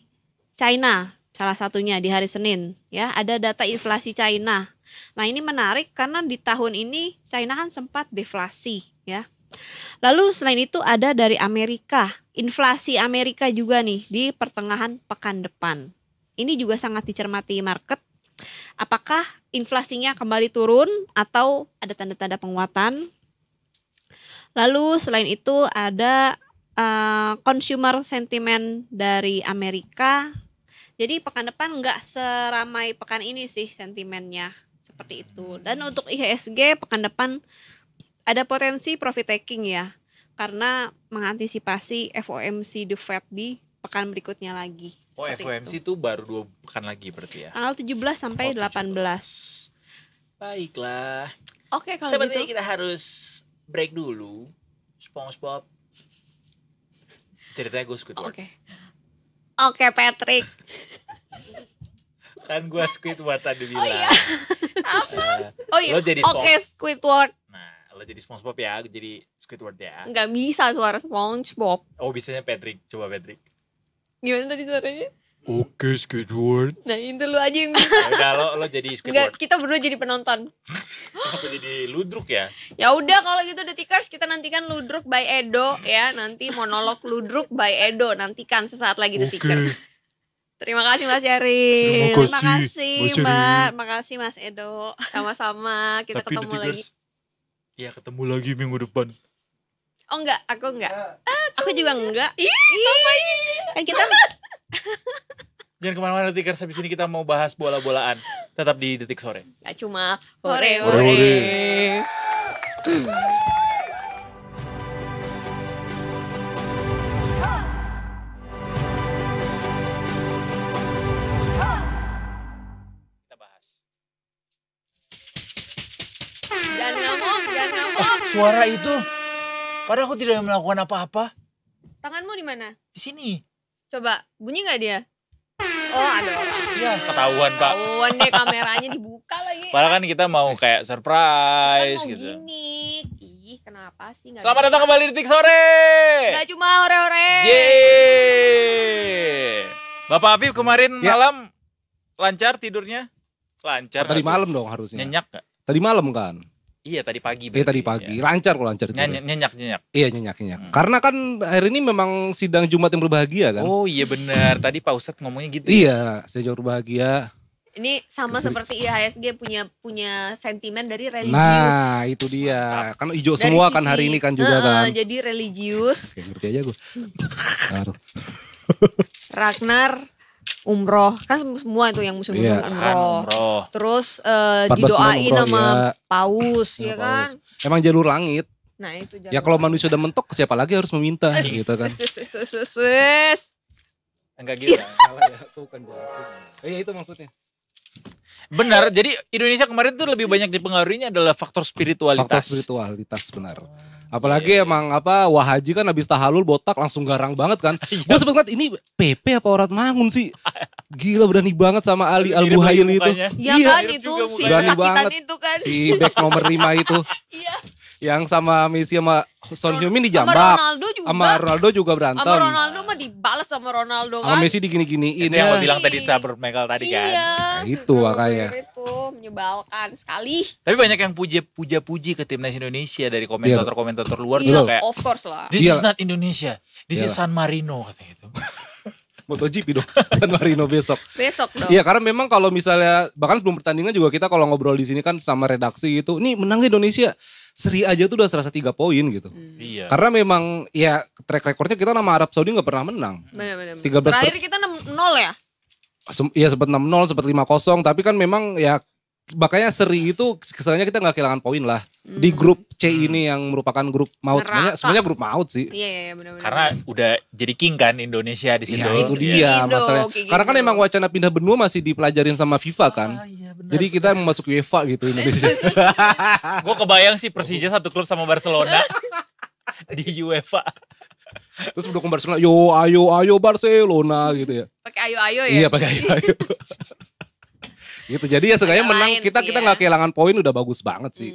China, salah satunya di hari Senin ya, ada data inflasi China. Nah, ini menarik karena di tahun ini China kan sempat deflasi ya. Lalu selain itu ada dari Amerika, inflasi Amerika juga nih di pertengahan pekan depan. Ini juga sangat dicermati market. Apakah inflasinya kembali turun atau ada tanda-tanda penguatan? Lalu selain itu ada consumer sentiment dari Amerika. Jadi pekan depan nggak seramai pekan ini sih sentimennya, seperti itu. Dan untuk IHSG pekan depan ada potensi profit taking ya, karena mengantisipasi FOMC The Fed di pekan berikutnya lagi. Oh, FOMC itu baru 2 pekan lagi berarti ya? Tanggal 17 sampai 18. Baiklah. Oke, kalau Sepertinya gitu. kita harus break dulu. SpongeBob. Ceritanya gue Squidward. Oke, Patrick. Kan gue Squidward tadi bilang. Oh iya. Lo jadi Oke, Squidward. Nah, lo jadi SpongeBob ya, gue jadi Squidward ya. Nggak bisa suara SpongeBob. Oh, bisanya Patrick. Coba Patrick. Gimana tadi suaranya? Oke, Squidward. Nah, itu lu aja yang bisa. Ya udah lo jadi Enggak, Squidward. kita berdua jadi penonton. Kenapa jadi ludruk ya? Ya udah kalau gitu Detikers, kita nantikan Ludruk by Edo ya. Nanti monolog Ludruk by Edo, nantikan sesaat lagi Detikers. Terima kasih Mas Yari. Terima Terima kasih Mas Mbak, makasih Mas Edo. Sama-sama, kita Tapi ketemu lagi. Ya ketemu lagi minggu depan. Oh enggak, aku enggak. Aku juga enggak. Kan kita Jangan kemana-mana Detikers, habis ini kita mau bahas bola-bolaan. Tetap di Detik Sore. Gak cuma Hore, hore. Kita bahas. Jangan ngamuk, jangan ngamuk. Suara itu. Padahal aku tidak melakukan apa-apa. Tanganmu di mana? Di sini. Coba, bunyi nggak dia? Oh, ada orang. Iya, ketahuan Pak. Ketahuan deh, kameranya dibuka lagi. Padahal kan kita mau kayak Kan surprise mau gitu. gimmick. Ih, kenapa sih? Nggak Selamat bisa. datang kembali di Detik Sore. Nggak cuma hore-hore. Yeay. Bapak Afif kemarin Ya. malam lancar tidurnya? Lancar. Tadi nggak tuh? malam dong harusnya. Nyenyak gak? Tadi malam kan? Iya tadi pagi. Tadi pagi. Lancar kok lancar. Nyenyak. Iya nyenyak. Karena kan hari ini memang sidang Jumat yang berbahagia kan? Oh iya benar. Tadi Pak Ustadz ngomongnya gitu. Iya, sidang berbahagia. Ini sama seperti IHSG punya sentimen dari religius. Nah, itu dia. Kan hijau Dari semua kan sisi- hari ini kan juga kan. Jadi religius. Oke, ngerti aja gue. Ragnar umroh kan semua itu yang muslim Iya. umroh. Terus 14 didoain umroh, sama ya. paus Ya, ya kan. Emang jalur langit. Nah itu Ya kalau manusia udah mentok siapa lagi harus meminta gitu kan. Enggak gitu. Salah ya, tuh kan jalur. Iya itu maksudnya. Benar. Jadi Indonesia kemarin tuh lebih banyak dipengaruhinya adalah faktor spiritualitas. Faktor spiritualitas benar. Apalagi emang Wah Haji kan habis tahalul botak langsung garang banget kan. Gue sempet ngeliat ini Pepe apa Orat Mangun sih. Gila berani banget sama Ali Mirip Al-Buhail lagi itu. mukanya. Ya Iya, kan mirip itu juga si mukanya. Berani kesakitan banget. itu kan. Si back nomor 5 itu. Iya. Yang sama Messi sama Son Heung-min Sama dijambak. Ronaldo juga. Sama Ronaldo juga berantem. Sama Ronaldo mah dibalas sama Ronaldo Sama kan. Messi digini-giniin Itu yang ya. lo bilang tadi tabur Michael tadi kan. Iya. Nah, itu makanya. Itu menyebalkan sekali. Tapi banyak yang puja-puji ke timnas Indonesia dari komentator-komentator luar Iya, juga kayak of course lah. this Iya. is not Indonesia. This is Iya. San Marino katanya gitu. MotoGP dong. San Marino besok. Besok dong. Iya karena memang kalau misalnya bahkan sebelum pertandingan juga kita kalau ngobrol di sini kan sama redaksi gitu, nih menang Indonesia seri aja tuh udah serasa 3 poin gitu. Iya. Karena memang ya track recordnya kita sama Arab Saudi nggak pernah menang. Bener-bener. 13 Terakhir kita 6-0 ya. Iya sempat 6-0, sempat 5-0, tapi kan memang ya makanya seri itu kesannya kita nggak kehilangan poin lah di grup C ini yang merupakan grup maut. Neraka. Sebenarnya grup maut sih. Iya benar-benar. Karena udah jadi king kan Indonesia di situ. Iya itu Kayak dia Indo, masalahnya. kayak Karena kan gitu. emang wacana pindah benua masih dipelajarin sama FIFA kan. Ah, iya, benar, Jadi kita mau masuk UEFA gitu Indonesia. Gue kebayang sih Persija satu klub sama Barcelona di UEFA. Terus udah ke Barcelona, yo ayo Barcelona gitu ya. pakai ayo-ayo ya. Iya pakai ayo. Gitu. Jadi ya seenggaknya Agak menang, lain kita sih kita ya. nggak kehilangan poin udah bagus banget sih.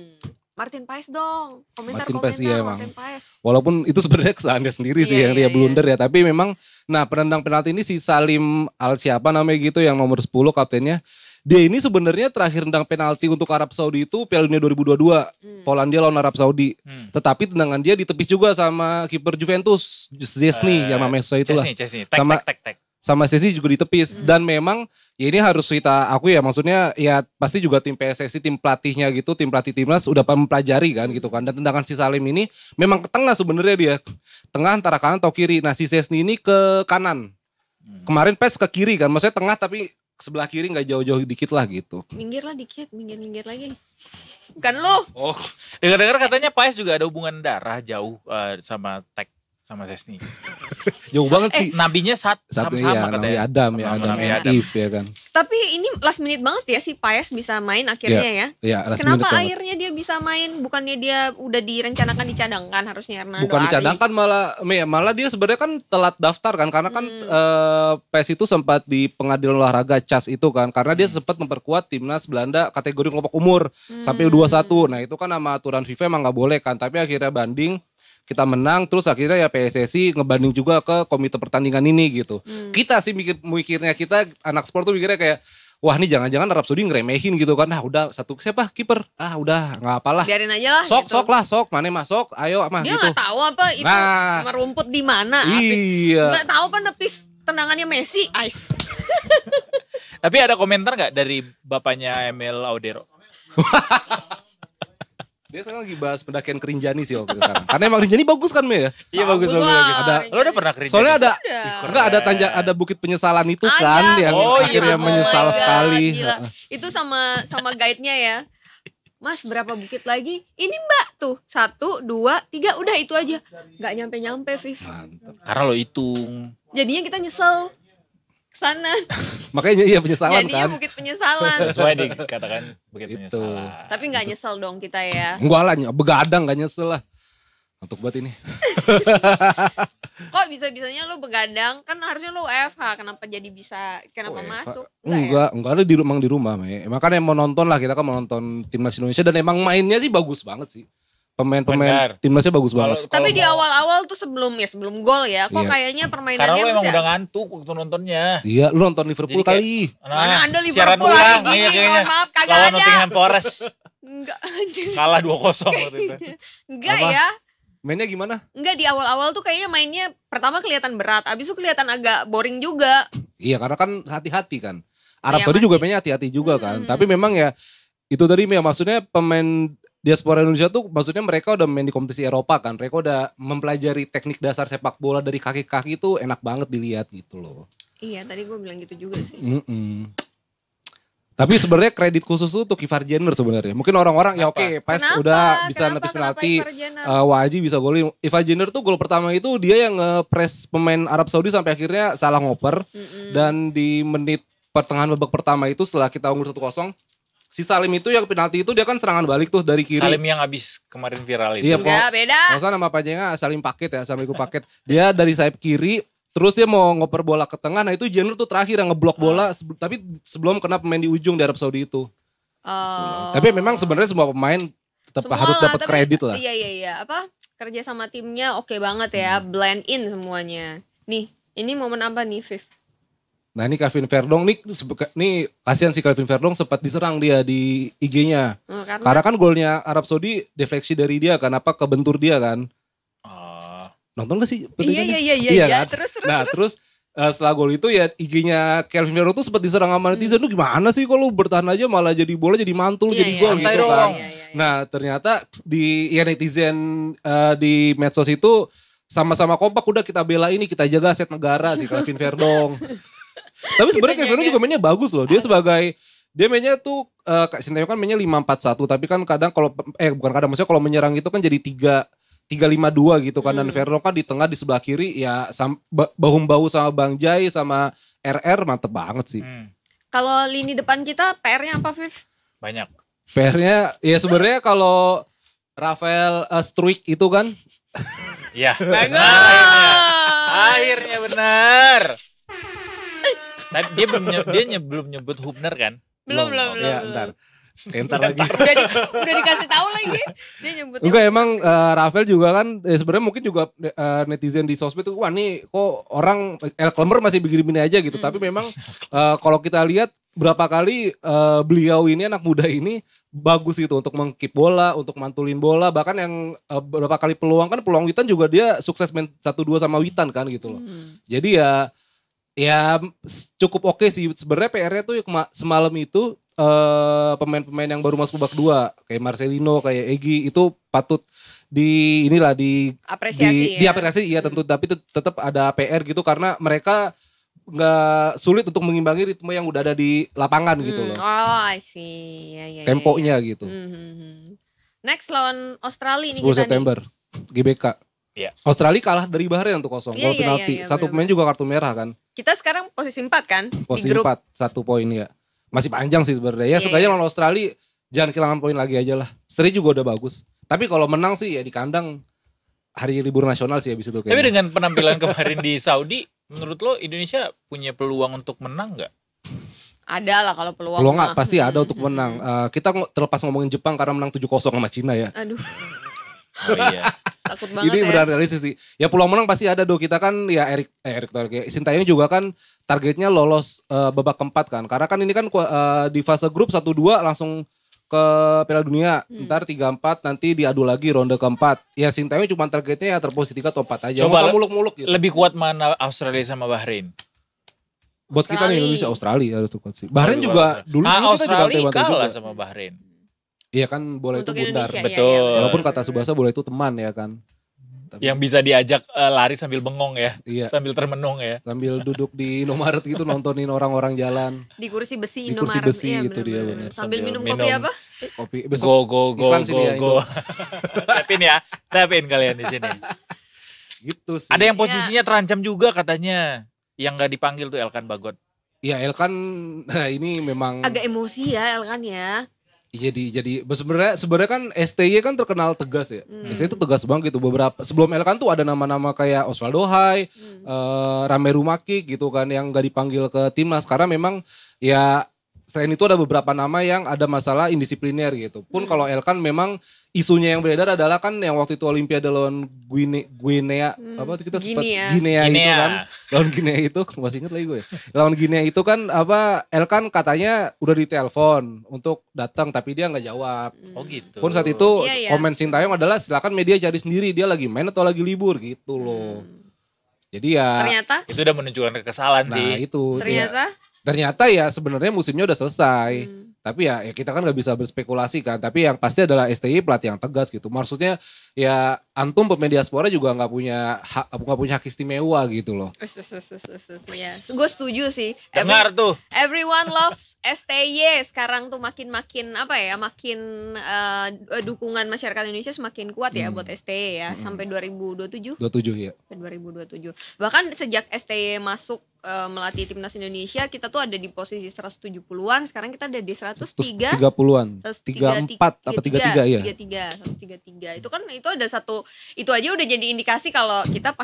Martin Paes dong. Martin Paes, iya, emang. Martin Paes. Walaupun itu sebenarnya kesalahan dia sendiri sih Iya, yang iya, dia blunder ya, tapi memang nah penendang penalti ini si Salim Al siapa namanya gitu yang nomor 10 kaptennya. Dia ini sebenarnya terakhir nendang penalti untuk Arab Saudi itu Piala Dunia 2022, Polandia lawan Arab Saudi. Tetapi tendangan dia ditepis juga sama kiper Juventus, Szczesny yang namanya itu lah. Chesney. Sama- Tek. Sama Szczesny juga ditepis dan memang ya ini harus kita aku ya, maksudnya ya pasti juga tim PSSI, tim pelatihnya gitu, tim pelatih timnas udah mempelajari kan gitu kan. Dan tendangan si Salim ini memang ke tengah sebenarnya dia. Tengah antara kanan atau kiri. Nah si Szczesny ini ke kanan. Kemarin Paes ke kiri kan, maksudnya tengah tapi sebelah kiri nggak jauh-jauh dikit lah gitu. Minggir lah dikit, minggir lagi. Bukan lu. Oh, dengar-dengar katanya Paes juga ada hubungan darah jauh sama sama Szczesny. Jauh banget sih. Nabinya Satu sama-sama ya, katanya. namanya Adam ya, Sama Adam Nabi and Adam. Eve ya kan. Tapi ini last minute banget ya si Paes bisa main akhirnya ya. Iya, last minute Kenapa banget. akhirnya dia bisa main? Bukannya dia udah direncanakan dicadangkan harusnya Hernando Bukan Ari. dicadangkan, malah dia sebenarnya kan telat daftar kan karena kan PES itu sempat di pengadilan olahraga CAS itu kan karena dia sempat memperkuat timnas Belanda kategori kelompok umur sampai U21. Nah itu kan sama aturan FIFA emang nggak boleh kan, tapi akhirnya banding, kita menang, terus akhirnya ya PSSI ngebanding juga ke komite pertandingan ini gitu. Kita sih mikirnya kita anak sport tuh mikirnya kayak wah nih jangan-jangan Arab Saudi ngeremehin gitu kan. Nah udah satu siapa kiper? Ah udah nggak apalah. Biarin aja lah. Sok gitu. sok mana masuk, ayo mah Dia gitu. nggak tahu apa itu Nah. merumput di mana. Asik. Iya. Nggak tahu apa nepis tendangannya Messi, ice. Tapi ada komentar nggak dari bapaknya Emil Audero? Dia sekarang lagi bahas pendakian ke Rinjani sih waktu itu sekarang. Karena emang Rinjani bagus kan Mei ya? Iya bagus. Bagus lah. Ada Lo udah pernah kerja? soalnya ada Udah. enggak ada Bukit Penyesalan itu Ada. kan yang Oh, akhirnya iya. menyesal Oh my God, sekali. gila. Itu sama guide-nya ya. Mas berapa bukit lagi? Ini Mbak tuh 1, 2, 3 udah itu aja. Nggak nyampe Viv. Mantap. Karena lo hitung. Jadinya kita nyesel kesana. Makanya iya penyesalan Jadinya kan. bukit penyesalan. Sesuai dikatakan begitu Itu. penyesalan. Tapi nggak nyesel dong kita ya. Enggak lah, begadang gak nyesel lah. Untuk buat ini. Kok bisa-bisanya lu begadang? Kan harusnya lu WFH. Kenapa jadi bisa? Kenapa WFH? masuk? Enggak ada di rumah, Mei. Makanya mau nonton lah, kita kan mau nonton timnas Indonesia dan emang mainnya sih bagus banget sih. Benar. Pemain timnasnya bagus banget. Tapi di awal-awal tuh sebelum gol ya, kok Iya. kayaknya Karena permainannya lo emang masih udah ngantuk waktu nontonnya. Iya, lu nonton Liverpool Jadi kayak- kali. Mana ada siaran Liverpool ulang, lagi iya gini, kayaknya. mohon maaf kagak Lawan ada. Nottingham Forest. Enggak anjir. Kalah 2-0 waktu itu. Enggak Apa? ya. Mainnya gimana? Enggak di awal-awal tuh kayaknya mainnya pertama kelihatan berat, abis itu kelihatan agak boring juga. Iya, karena kan hati-hati kan. Arab Iya, Saudi juga masih. mainnya hati-hati juga kan. Tapi memang ya itu tadi ya, maksudnya pemain diaspora Indonesia tuh maksudnya mereka udah main di kompetisi Eropa kan. Mereka udah mempelajari teknik dasar sepak bola dari kaki-kaki itu enak banget dilihat gitu loh. Iya, tadi gue bilang gitu juga sih. Tapi sebenarnya kredit khusus tuh untuk Ivar Jenner sebenarnya. Mungkin orang-orang ya oke, pas Kenapa? udah bisa nepis Kenapa penalti, Ivar Jenner? Waji bisa golin. Ivar Jenner tuh gol pertama itu dia yang nge-press pemain Arab Saudi sampai akhirnya salah ngoper. Dan di menit pertengahan babak pertama itu setelah kita unggul 1-0, si Salim itu yang penalti itu dia kan serangan balik tuh dari kiri. Salim yang abis kemarin viral itu. Iya, Enggak, beda. Nggak usah nama panjangnya Salim Paket ya, Salim Paket. Dia dari sayap kiri, terus dia mau ngoper bola ke tengah. Nah itu Jenner tuh terakhir yang ngeblok bola, tapi sebelum kena pemain di ujung di Arab Saudi itu. Oh. Tapi memang sebenarnya semua pemain tetap Semua harus lah, dapat tapi- kredit lah. Iya. Apa? Kerja sama timnya oke banget ya, blend in semuanya. Nih, ini momen apa nih, Viv? Nah ini Calvin Verdong nih kasihan si Calvin Verdong sempat diserang dia di IG-nya. Oh, Karena kan golnya Arab Saudi defleksi dari dia kan, apa kebentur dia kan. Nonton gak sih? Iya, kan? terus. Nah terus setelah gol itu ya IG-nya Calvin Verdong tuh sempat diserang sama netizen. Lu gimana sih kalau bertahan aja malah jadi bola jadi mantul Iya, jadi iya, gol santai gitu dong. kan. Iya. Nah ternyata di netizen di medsos itu sama-sama kompak, udah kita bela ini, kita jaga aset negara si Calvin Verdong. Tapi sebenarnya Calvin Verdong juga mainnya bagus loh. Dia mainnya tuh Sintayong kan mainnya 5-4-1, tapi kan kadang kalau bukan kadang, maksudnya kalau menyerang itu kan jadi 3-5-2 gitu kan. Dan Verdong kan di tengah di sebelah kiri ya bahu-bahu sama Bang Jai sama RR mantep banget sih. Kalau lini depan kita PR-nya apa, Viv? Banyak. PR-nya ya sebenarnya kalau Rafael Struijk itu kan Iya. Bagus. Akhirnya benar. Tadi dia belum nyebut Hubner kan? Belum. Ya, ntar. Ntar lagi. Udah dikasih tahu lagi. Dia nyebutnya. Enggak, emang Rafael juga kan sebenarnya mungkin juga netizen di sosmed itu wah nih kok orang El Klemmer masih begini-begini aja gitu. Tapi memang kalau kita lihat berapa kali beliau ini anak muda ini bagus gitu untuk mengkip bola, untuk mantulin bola, bahkan yang berapa kali peluang Witan juga dia sukses main 1-2 sama Witan kan gitu loh. Jadi ya cukup oke sih sebenarnya. PR-nya tuh semalam itu pemain-pemain yang baru masuk babak 2 kayak Marcelino, kayak Egy itu patut diapresiasi ya tentu, tapi tetap ada PR gitu karena mereka nggak sulit untuk mengimbangi ritme yang udah ada di lapangan gitu loh. Oh, I see. Ya, temponya gitu. Next lawan Australia nih 10 September GBK. Iya. Australia kalah dari Bahrain 1-0 gol penalti. Satu pemain juga kartu merah kan. Kita sekarang posisi 4 kan? Posisi di grup. 4, 1 poin ya. Masih panjang sih sebenarnya. Ya setidaknya lawan Australia jangan kehilangan poin lagi aja lah. Seri juga udah bagus. Tapi kalau menang sih ya di kandang hari libur nasional sih habis itu kayaknya. Tapi dengan penampilan kemarin di Saudi, menurut lo Indonesia punya peluang untuk menang nggak? Ada lah kalau peluang. Peluang pasti ada untuk menang. Kita terlepas ngomongin Jepang karena menang 7-0 sama Cina ya. Aduh. Oh iya. Takut banget Ini ya. benar realistis sih. Ya peluang menang pasti ada Kita kan ya Erik Thohir, Sintayong juga kan targetnya lolos babak keempat kan. Karena kan ini kan di fase grup 1-2 langsung ke Piala Dunia. Ntar 3-4 nanti diadu lagi ronde keempat. Ya Sintayong cuma targetnya ya terposisi 3 atau 4 aja. Coba Masa muluk-muluk gitu. Lebih kuat mana Australia sama Bahrain? Buat kita nih Indonesia Australia harus kuat sih. Bahrain juga dulu kita juga Australia bantai-bantai kalah juga sama Bahrain. Iya kan bola itu Untuk bundar. Indonesia, Betul. iya. Walaupun kata Subasa bola itu teman ya kan. Yang bisa diajak lari sambil bengong ya, Iya. sambil termenung ya. Sambil duduk di Indomaret gitu nontonin orang-orang jalan. Di kursi besi Di kursi Indomaret. besi Iya, itu dia bener-bener. bener. Sambil minum Minum. kopi apa? Kopi besok Go iklan sih dia, go. Tapin kalian di sini. gitu sih. Ada yang posisinya terancam juga katanya, yang nggak dipanggil tuh Elkan Bagot. Ya Elkan ini memang Agak emosi ya Elkan ya. jadi sebenarnya kan STY kan terkenal tegas ya. STY itu tegas banget gitu. Beberapa sebelum Elkan tuh ada nama-nama kayak Osvaldo Hai, Rameru Makik gitu kan yang gak dipanggil ke timnas karena memang ya selain itu ada beberapa nama yang ada masalah indisipliner gitu. Pun kalau Elkan memang isunya yang beredar adalah kan yang waktu itu Olimpiade lawan Guinea apa kita sempat Guinea itu kan. Lawan Guinea itu masih ingat lagi gue. Lawan Guinea itu kan Elkan katanya udah ditelepon untuk datang tapi dia nggak jawab. Oh gitu. Pun saat itu Iya. komen Sintayong adalah silakan media cari sendiri dia lagi main atau lagi libur gitu loh. Jadi ya Ternyata Itu udah menunjukkan kekesalan sih. itu ternyata ya sebenarnya musimnya udah selesai. Tapi ya kita kan nggak bisa berspekulasi kan. Tapi yang pasti adalah STY pelatih yang tegas gitu. Maksudnya ya antum pemain diaspora juga nggak punya hak istimewa gitu loh. Ya, gue setuju sih. Dengar tuh. Everyone loves STY. Sekarang tuh makin dukungan masyarakat Indonesia semakin kuat ya buat STY ya sampai 2027. 27 ya. Sampai 2027. Bahkan sejak STY masuk melatih timnas Indonesia, kita tuh ada di posisi 170-an. Sekarang kita ada di 103. 30-an. 34 apa 33 ya? 133. Itu ada satu, itu aja udah jadi indikasi kalau kita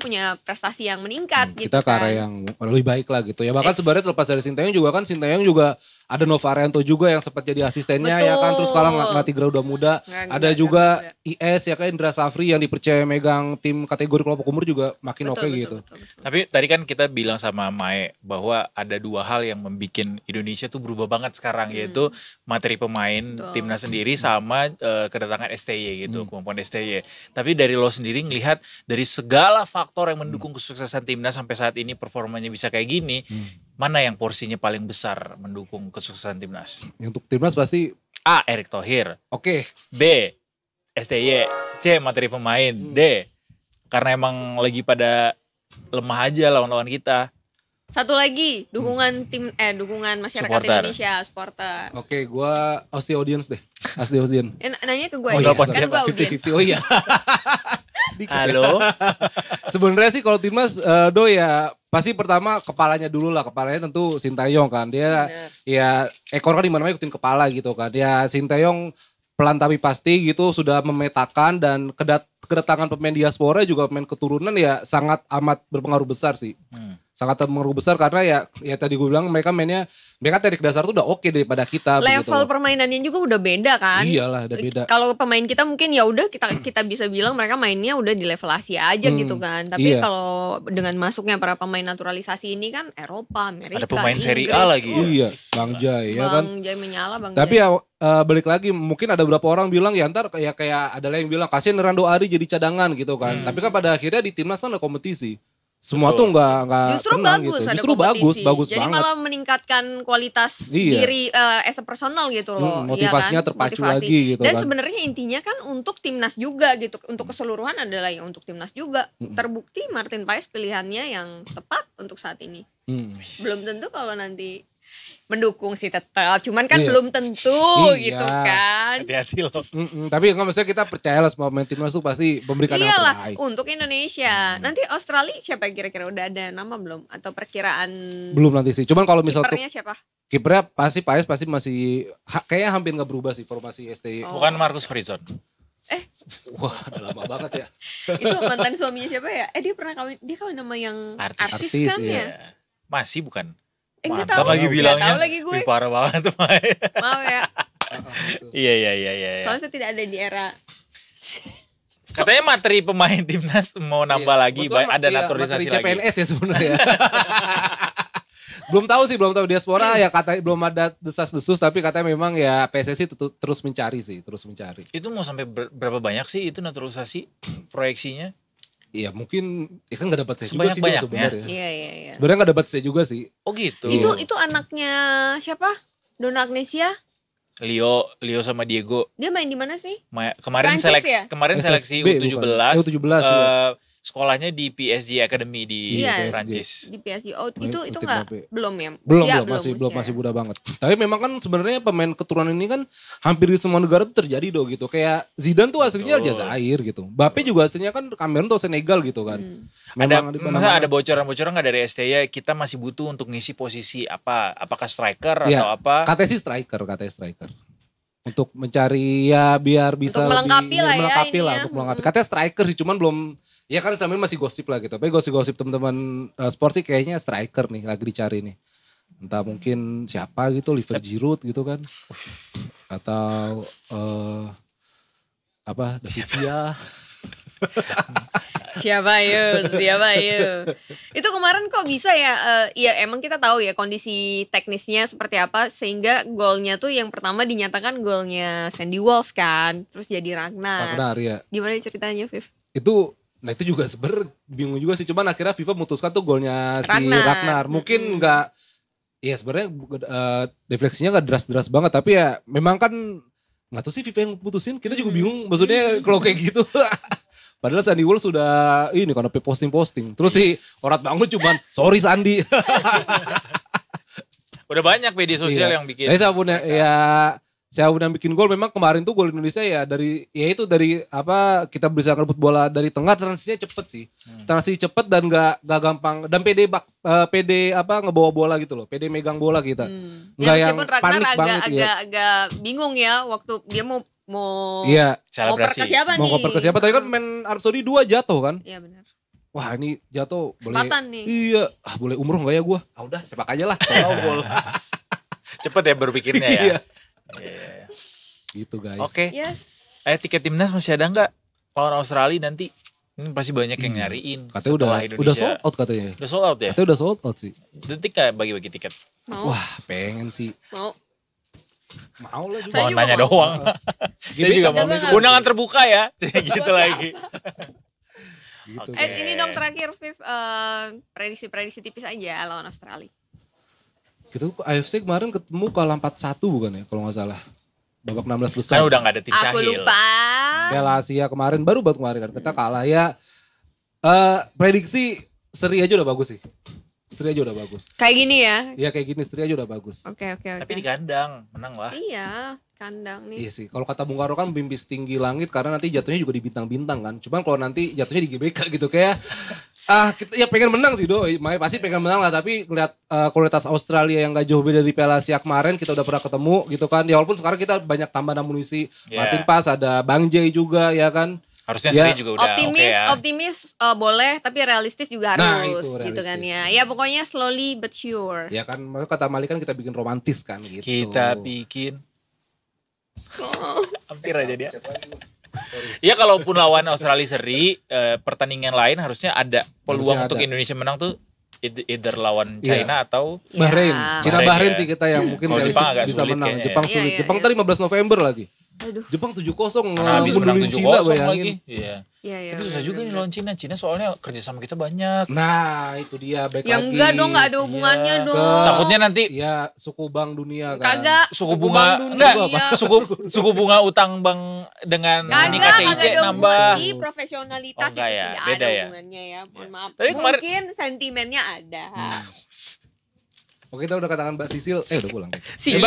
punya prestasi yang meningkat gitu Kita ke kan. arah yang lebih baik lah gitu ya. Bahkan sebenarnya terlepas dari Sintayong juga ada Nova Arianto juga yang sempat jadi asistennya ya kan. Terus sekarang ngelatih Garuda Muda. Ada juga IS ya kan, Indra Safri yang dipercaya megang tim kategori kelompok umur juga makin oke gitu. Betul. Tapi tadi kan kita bilang sama Mae bahwa ada dua hal yang membuat Indonesia tuh berubah banget sekarang, yaitu materi pemain timnas sendiri sama kedatangan STY gitu, kemampuan STY. Tapi dari lo sendiri ngelihat dari segala faktor yang mendukung kesuksesan timnas sampai saat ini performanya bisa kayak gini, mana yang porsinya paling besar mendukung kesuksesan timnas? Untuk timnas pasti A. Erik Thohir. oke. B. STY. C. Materi pemain. D. Karena emang lagi pada lemah aja lawan-lawan kita. Satu lagi, dukungan masyarakat Supporter. Indonesia, supporter. Oke, gua Aussie audience deh. Aussie audience. Nanya ke gue Oh ya, iya, telepon kan siapa? gue audiens. 50-50. Oh iya. Halo. Sebenarnya sih kalau timnas ya pasti pertama kepalanya dulu lah. Kepalanya tentu Sintayong kan. Dia Bener. ya ekor kan di mana-mana ikutin kepala gitu kan. Ya Sintayong pelan tapi pasti gitu sudah memetakan, dan kedatangan pemain diaspora juga pemain keturunan ya sangat amat berpengaruh besar sih. sangat terpengaruh besar karena ya tadi gue bilang mereka teknik dasar tuh udah oke daripada kita. Level permainannya juga udah beda kan. Iyalah, udah beda. Kalau pemain kita mungkin ya udah kita bisa bilang mereka mainnya udah di level Asia aja gitu kan. Tapi kalau dengan masuknya para pemain naturalisasi ini kan Eropa, Amerika, ada pemain Inggris, Serie A lagi. Iya, Bang Jai ya kan. Bang Jai menyala, Bang Tapi Jai. ya balik lagi mungkin ada beberapa orang bilang ya ntar kayak ada yang bilang kasihan Rando Ari jadi cadangan gitu kan. Tapi kan pada akhirnya di timnas kan ada kompetisi. Semua tuh nggak justru tenang bagus gitu. ada Justru kompetisi. bagus Jadi banget. malah meningkatkan kualitas diri as a personal gitu loh. Motivasinya iya kan? terpacu Motivasi. lagi gitu Dan kan. sebenarnya intinya kan untuk timnas juga gitu. Untuk keseluruhan adalah yang untuk timnas juga. Terbukti Martin Paes pilihannya yang tepat untuk saat ini. Belum tentu kalau nanti mendukung sih tetap, cuman kan belum tentu gitu kan. Hati-hati loh. Tapi nggak maksudnya kita percaya lah semua pemain timnas tuh pasti memberikan yang Iyalah terbaik. untuk Indonesia. Nanti Australia siapa kira-kira udah ada nama belum atau perkiraan? Belum nanti sih. Cuman kalau misal tuh kipernya siapa? kipernya pasti Paes pasti masih kayaknya hampir nggak berubah sih formasi STY. Bukan Marcus Horizon. Wah, udah lama banget ya. Itu mantan suaminya siapa ya? Dia pernah kawin nama yang artis Artis, kan iya. ya? Masih bukan. Enggak Mantan tahu. lagi Nggak bilangnya. tahu lagi gue. Wih, parah banget tuh Mai. Maaf ya. Iya. Soalnya saya tidak ada di era. Katanya materi pemain timnas mau nambah lagi, ada naturalisasi materi lagi. CPNS ya sebenarnya. belum tahu diaspora ya katanya belum ada desas-desus tapi katanya memang ya PSSI terus mencari. Itu mau sampai berapa banyak sih itu naturalisasi proyeksinya? Iya mungkin ya kan nggak dapat saya juga sih Sebanyak-banyaknya. sebenarnya. Iya. Sebenarnya nggak dapat saya juga sih. Oh gitu. Itu anaknya siapa? Donna Agnesia. Leo sama Diego. Dia main di mana sih? Kemarin Prancis ya? seleksi SSB U17. U17 ya. Sekolahnya di PSG Academy di Iya, Prancis. Di PSG. Oh, Main itu tim enggak Mbappe. belum ya? Belum Usia masih muda banget. Tapi memang kan sebenarnya pemain keturunan ini kan hampir di semua negara tuh terjadi gitu. Kayak Zidane tuh aslinya Aljazair gitu. Mbappe juga aslinya kan Kamerun atau Senegal gitu kan. Ada bocoran-bocoran nggak dari STY kita masih butuh untuk ngisi posisi apa? Apakah striker atau apa? Katanya sih striker. Untuk mencari ya biar bisa Untuk melengkapi lah ya ini ya. untuk melengkapi. Katanya striker sih cuman belum ya kan selama ini masih gosip lah gitu. Tapi gosip teman-teman sport sih kayaknya striker nih lagi dicari nih. Entah mungkin siapa gitu, Oliver Giroud gitu kan. Atau David Villa. Siapa yuk? Itu kemarin kok bisa ya? Ya emang kita tahu ya kondisi teknisnya seperti apa sehingga golnya tuh yang pertama dinyatakan golnya Sandy Walsh kan, terus jadi Ragnar. Ya. Gimana ceritanya, Viv? Itu juga sebenarnya bingung juga sih. Cuman akhirnya FIFA memutuskan tuh golnya si Ragnar. Mungkin nggak, ya sebenarnya defleksinya nggak deras-deras banget. Tapi ya memang kan nggak tahu sih FIFA yang putusin. Kita juga bingung. Maksudnya kalau kayak gitu. Padahal Sandy Walsh sudah ini kan posting. Terus si Orat Bangun cuman sorry Sandi. Udah banyak media sosial yang bikin. Tapi siapapun yang bikin gol memang kemarin tuh gol Indonesia dari kita bisa ngerebut bola dari tengah, transisinya cepet sih. Transisi cepet dan gak gampang dan pede ngebawa bola gitu loh. Pede megang bola kita. Enggak yang panik banget agak bingung ya waktu dia mau Selebrasi. Ngoper ke siapa nih? Mau ngoper ke siapa? Tadi kan main Arab Saudi 2 jatuh kan? Iya benar. Wah ini jatuh Kesempatan boleh. nih. Iya, boleh umroh gak ya gue? Udah sepak aja lah. Gol. Cepet ya berpikirnya ya. Iya. Yeah. Gitu guys. Oke. Yes. Tiket timnas masih ada nggak? Lawan Australia nanti. Ini pasti banyak yang nyariin. Katanya udah sold out katanya. Udah sold out ya? Katanya udah sold out sih. Detik gak bagi-bagi tiket? Mau. Wah pengen sih. Mau lah juga. Saya Mau juga nanya mau. doang. Saya juga mau. Enggak. Undangan terbuka ya. Gitu lagi. Gitu, Oke. guys. Ini dong terakhir Viv, prediksi tipis aja lawan Australia. Gitu AFC kemarin ketemu kalah 4-1 bukan ya kalau gak salah. Babak 16 besar. Kan udah gak ada tim Aku Cahil. lupa. Piala Asia kemarin baru kemarin kan kita kalah ya. Prediksi seri aja udah bagus sih. Seri aja udah bagus. Kayak gini ya. Iya kayak gini seri aja udah bagus. Oke. Tapi di kandang, menang lah. Iya, kandang nih. Iya sih. Kalau kata Bung Karno kan bimbis tinggi langit karena nanti jatuhnya juga di bintang-bintang kan. Cuman kalau nanti jatuhnya di GBK gitu kayak kita ya pengen menang sih Makanya pasti pengen menang lah. Tapi ngeliat kualitas Australia yang gak jauh beda dari Piala Asia kemarin kita udah pernah ketemu gitu kan. Ya walaupun sekarang kita banyak tambahan amunisi. Yeah. Martin Paes ada Bang Jai juga ya kan. Harusnya Ya, Sri juga udah oke ya. Optimis boleh, tapi realistis juga Nah, harus, itu gitu kan realistis. ya. Ya pokoknya slowly but sure. Ya kan, makanya kata Mali kan kita bikin romantis kan gitu. Kita bikin Oh. hampir aja dia. Ya kalaupun lawan Australia seri, pertandingan lain harusnya ada peluang Harusnya untuk ada. Indonesia menang tuh either lawan China atau Bahrain, Ya. Cina Bahrain Bahrain ya. sih kita yang mungkin Kalau Jepang realistis agak bisa sulit menang. kayaknya Jepang ya. sulit. Iya, Jepang iya. tadi 15 November lagi. Aduh. Jepang 7-0 habis menang ngundurin 7-0 Cina, lagi. bayangin. Iya. Iya, iya. Tapi susah juga nih benar-benar. lawan Cina. Cina soalnya kerjasama kita banyak. Nah, itu dia baik Ya lagi. enggak dong, enggak ada hubungannya Iya. dong. Takutnya nanti Ya, suku bank dunia kan. Kagak. suku Bank bunga dunia. enggak suku bunga utang bank dengan ini Kagak KTIC ada nambah. hubungan di profesionalitas Oh, enggak itu ya? tidak Beda ada ya? hubungannya ya. Mohon maaf. Tapi kemarin- Mungkin sentimennya ada. Oke, kita udah katakan Mbak Sisil. Udah pulang. Sisil.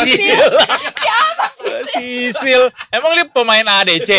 Sisil. Emang dia pemain ADC?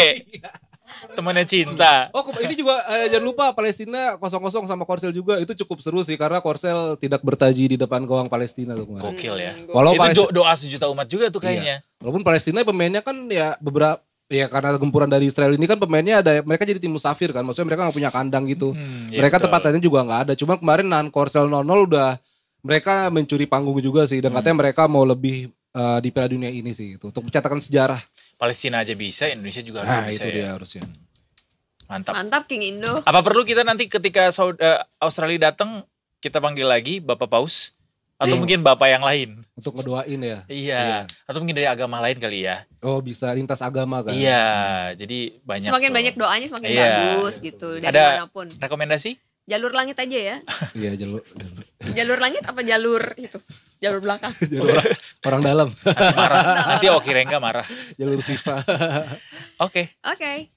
Temannya Cinta. Oh, ini juga jangan lupa Palestina 0-0 sama Korsel juga. Itu cukup seru sih karena Korsel tidak bertaji di depan gawang Palestina tuh kemarin. Gokil ya. Walau Itu doa sejuta umat juga tuh kayaknya. Walaupun Palestina pemainnya kan ya beberapa ya karena gempuran dari Israel ini kan pemainnya ada mereka jadi tim musafir kan. Maksudnya mereka nggak punya kandang gitu. Ya Mereka betul. tempatannya juga nggak ada. Cuma kemarin nahan Korsel 0-0 udah mereka mencuri panggung juga sih dan katanya mereka mau lebih di Piala Dunia ini sih gitu untuk mencatatkan sejarah. Palestina aja bisa, Indonesia juga harusnya Nah, bisa itu ya. dia harusnya. Mantap. Mantap King Indo. Apa perlu kita nanti ketika Australia datang kita panggil lagi Bapak Paus atau mungkin Bapak yang lain? Untuk ngedoain ya. Iya. Atau mungkin dari agama lain kali ya. Oh, bisa lintas agama kan. Iya, jadi banyak. Semakin tuh. banyak doanya semakin Iya. bagus gitu dari Ada- manapun. Rekomendasi? Jalur langit aja ya. Iya, jalur Jalur langit apa jalur itu? Jalur belakang. orang dalam, Nanti marah. Nanti Oki Rengga marah. jalur FIFA. Oke. Oke.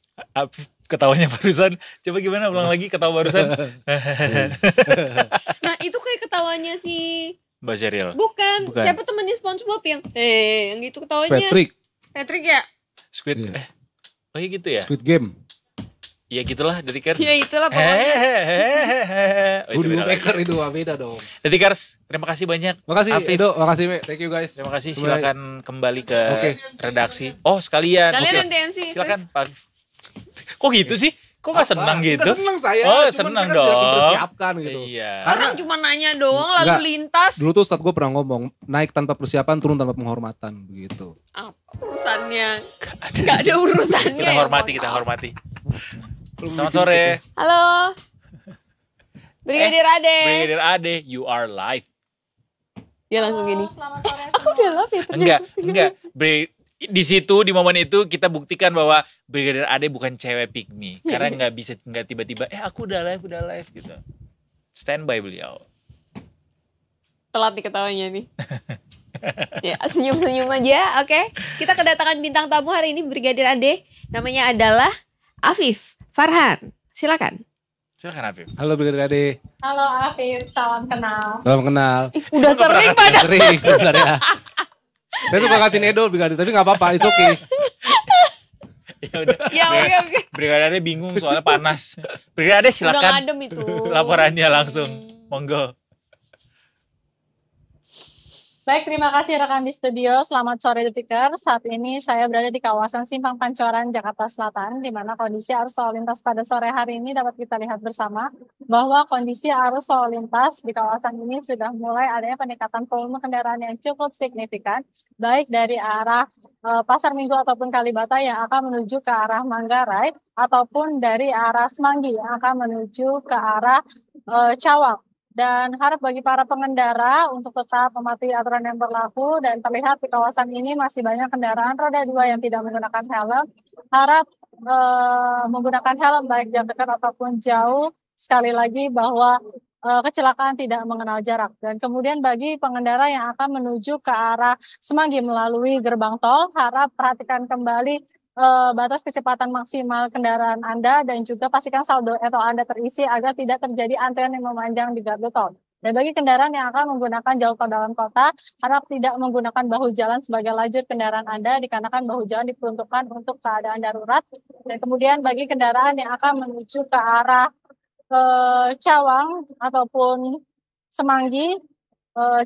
Ketawanya barusan. Coba gimana ulang lagi ketawa barusan? Nah, itu kayak ketawanya si Mbak Sheryl. bukan. Bukan. Siapa temennya SpongeBob yang yang gitu ketawanya? Patrick, Patrick ya? Squid. Iya. Oh iya gitu ya? Squid Game. Iya gitulah Detikers. Ya itulah pokoknya. Oh, itu Udah beda lagi. Maker itu beda dong. Detikers, terima kasih banyak. Makasih Afif. Edo, makasih Me. Thank you guys. Terima kasih. Semuanya. Silakan kembali ke Oke. redaksi. Oh sekalian. Kalian Oke. nanti MC. Silakan Pak. Kok gitu sih? Kok nggak senang gitu? Kita senang saya. Oh, cuman senang kita kan biar dong. dipersiapkan gitu. Iya. Orang cuma nanya doang lalu Enggak. lintas. Dulu tuh Ustadz gue pernah ngomong, naik tanpa persiapan, turun tanpa penghormatan begitu. Apa urusannya? Gak ada urusannya. Kita ya, hormati, mohon kita maaf. hormati. Selamat sore. Halo. Brigadir Ade. Brigadir Ade, you are live. Dia langsung gini. Selamat sore Aku udah love ya ternyata. Enggak. Di situ di momen itu kita buktikan bahwa Brigadir Ade bukan cewek pick me karena nggak tiba-tiba aku udah live gitu. Standby beliau. Telat nih ketawanya nih. Ya, senyum-senyum aja, oke. Kita kedatangan bintang tamu hari ini Brigadir Ade. Namanya adalah Afif Farhan. Silakan. Silakan Afif. Halo Brigadir Ade, Halo Afif, salam kenal. salam kenal. Udah sering pada. Sering benar ya. Saya suka ngatin Edo Brigadir, tapi nggak apa-apa, it's okay. Ya udah. Ya oke. Brigadir Ade bingung soalnya panas. Brigadir Ade Udah silakan ngadem itu. laporannya langsung. Monggo. Baik, terima kasih rekan di studio. Selamat sore Detiker. Saat ini saya berada di kawasan Simpang Pancoran, Jakarta Selatan, di mana kondisi arus lalu lintas pada sore hari ini dapat kita lihat bersama bahwa kondisi arus lalu lintas di kawasan ini sudah mulai adanya peningkatan volume kendaraan yang cukup signifikan, baik dari arah Pasar Minggu ataupun Kalibata yang akan menuju ke arah Manggarai, ataupun dari arah Semanggi yang akan menuju ke arah Cawang. Dan harap bagi para pengendara untuk tetap mematuhi aturan yang berlaku, dan terlihat di kawasan ini masih banyak kendaraan roda 2 yang tidak menggunakan helm. Harap menggunakan helm baik jam dekat ataupun jauh. Sekali lagi bahwa kecelakaan tidak mengenal jarak. Dan kemudian bagi pengendara yang akan menuju ke arah Semanggi melalui gerbang tol, harap perhatikan kembali batas kecepatan maksimal kendaraan Anda, dan juga pastikan saldo atau Anda terisi agar tidak terjadi antrian yang memanjang di gardu tol. Dan bagi kendaraan yang akan menggunakan jalur tol dalam kota, harap tidak menggunakan bahu jalan sebagai lajur kendaraan Anda, dikarenakan bahu jalan diperuntukkan untuk keadaan darurat. Dan kemudian bagi kendaraan yang akan menuju ke arah Cawang ataupun Semanggi,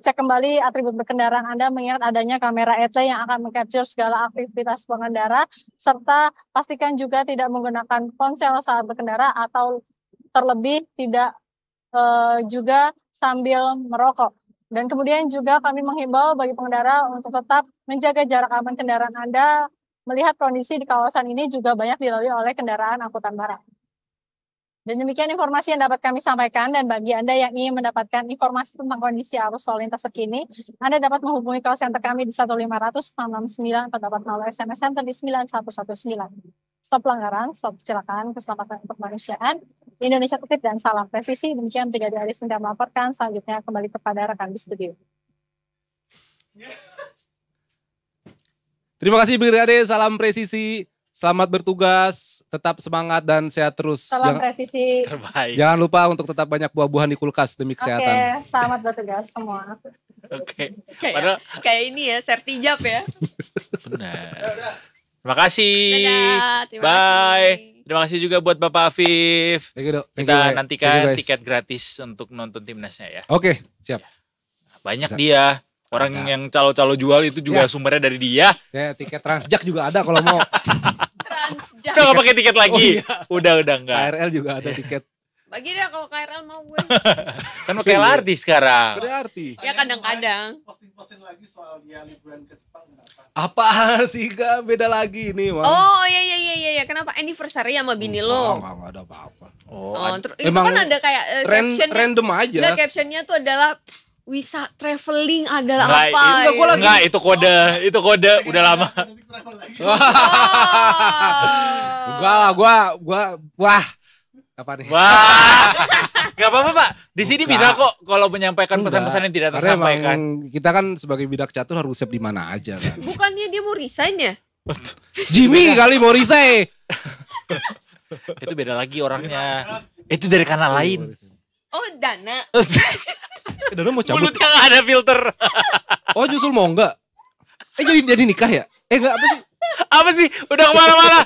cek kembali atribut berkendaraan Anda mengingat adanya kamera ET yang akan mengcapture segala aktivitas pengendara, serta pastikan juga tidak menggunakan ponsel saat berkendara atau terlebih tidak juga sambil merokok. Dan kemudian juga kami menghimbau bagi pengendara untuk tetap menjaga jarak aman kendaraan Anda, melihat kondisi di kawasan ini juga banyak dilalui oleh kendaraan angkutan barang. Dan demikian informasi yang dapat kami sampaikan, dan bagi Anda yang ingin mendapatkan informasi tentang kondisi arus lalu lintas terkini, Anda dapat menghubungi call center kami di 1-500-669 atau dapat melalui SMS Center di 9119. Stop pelanggaran, stop kecelakaan, keselamatan untuk kemanusiaan, Indonesia Tertib dan salam presisi. Demikian Brigadir Aris Sinta melaporkan, selanjutnya kembali kepada rekan di studio. Terima kasih Brigadir Ade, salam presisi. Selamat bertugas, tetap semangat dan sehat terus. Salam presisi. Terbaik. Jangan lupa untuk tetap banyak buah-buahan di kulkas demi kesehatan. Oke, selamat bertugas semua. Oke. Kayak ini ya, sertijab ya. Benar. Terima kasih. Dadah, terima Bye. kasih. Terima kasih juga buat Bapak Afif. Thank you, Dok. Thank Kita you, guys. nantikan Thank you, guys. tiket gratis untuk nonton timnasnya ya. Oke, siap. Banyak Bisa. dia. Orang Ada. yang calo-calo jual itu juga Ya. sumbernya dari dia. Ya, tiket Transjak juga ada kalau mau. Transjak. Udah gak pakai tiket lagi. Oh, Udah enggak. KRL juga ada tiket. Bagi dia kalau KRL mau gue. Kan pakai LRT sekarang. Berarti. Ya kadang-kadang. Posting-posting lagi soal dia liburan ke Jepang kenapa? Apaan sih, Kak? Beda lagi ini, Bang. Oh iya. Kenapa anniversary sama bini lo? Enggak ada apa-apa. Oh, Oh, terus itu Emang kan ada kayak captionnya. Random aja. Enggak, captionnya tuh adalah wisata traveling adalah Enggak, apa? itu gitu. enggak, itu kode, udah lama. Nanti travel lagi. Oh. Enggak lah, wah. Apa nih? Wah. Enggak apa-apa, Pak. Di sini Enggak. bisa kok kalau menyampaikan pesan-pesan yang tidak Karena tersampaikan. emang kita kan sebagai bidak catur harus siap di mana aja kan. Bukannya dia mau resign ya? Jimmy kali mau resign. Itu beda lagi orangnya. Itu dari kanal lain. Oh, Dana. Dana mau cabut. Mulutnya nggak ada filter. Oh, justru mau enggak? Jadi nikah ya? Enggak apa sih? Apa sih? Udah kemana-mana.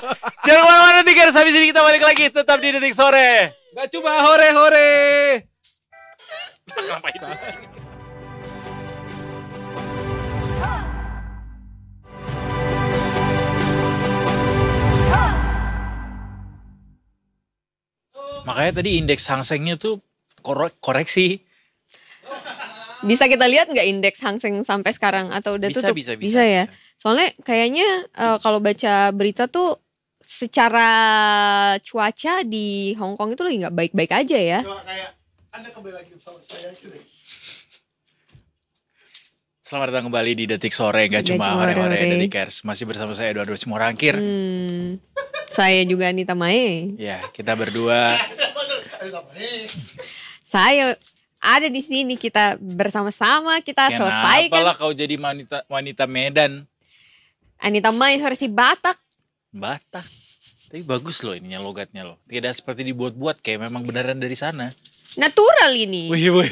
Jangan kemana-mana nih guys. Habis ini kita balik lagi. Tetap di Detik Sore. Enggak cuma hore-hore. Kenapa itu? Makanya tadi indeks Hang Sengnya tuh koreksi. Bisa kita lihat nggak indeks Hang Seng sampai sekarang atau udah tutup? Bisa ya. Soalnya kayaknya kalau baca berita tuh secara cuaca di Hong Kong itu lagi nggak baik-baik aja ya. Coba kayak Anda kembali lagi bersama saya gitu. Selamat datang kembali di Detik Sore. Gak Nggak cuma cuma hore-hore hore-hore. Detikers. Masih bersama saya Eduardo Simorangkir. Saya juga Anita Mae. Ya, kita berdua. Saya ada di sini, kita bersama-sama kita selesaikan. Kenapa lah kau jadi wanita Medan? Anita Mae versi Batak. Batak. Tapi bagus loh ininya logatnya loh. Tidak seperti dibuat-buat, kayak memang beneran dari sana. Natural ini. Wih.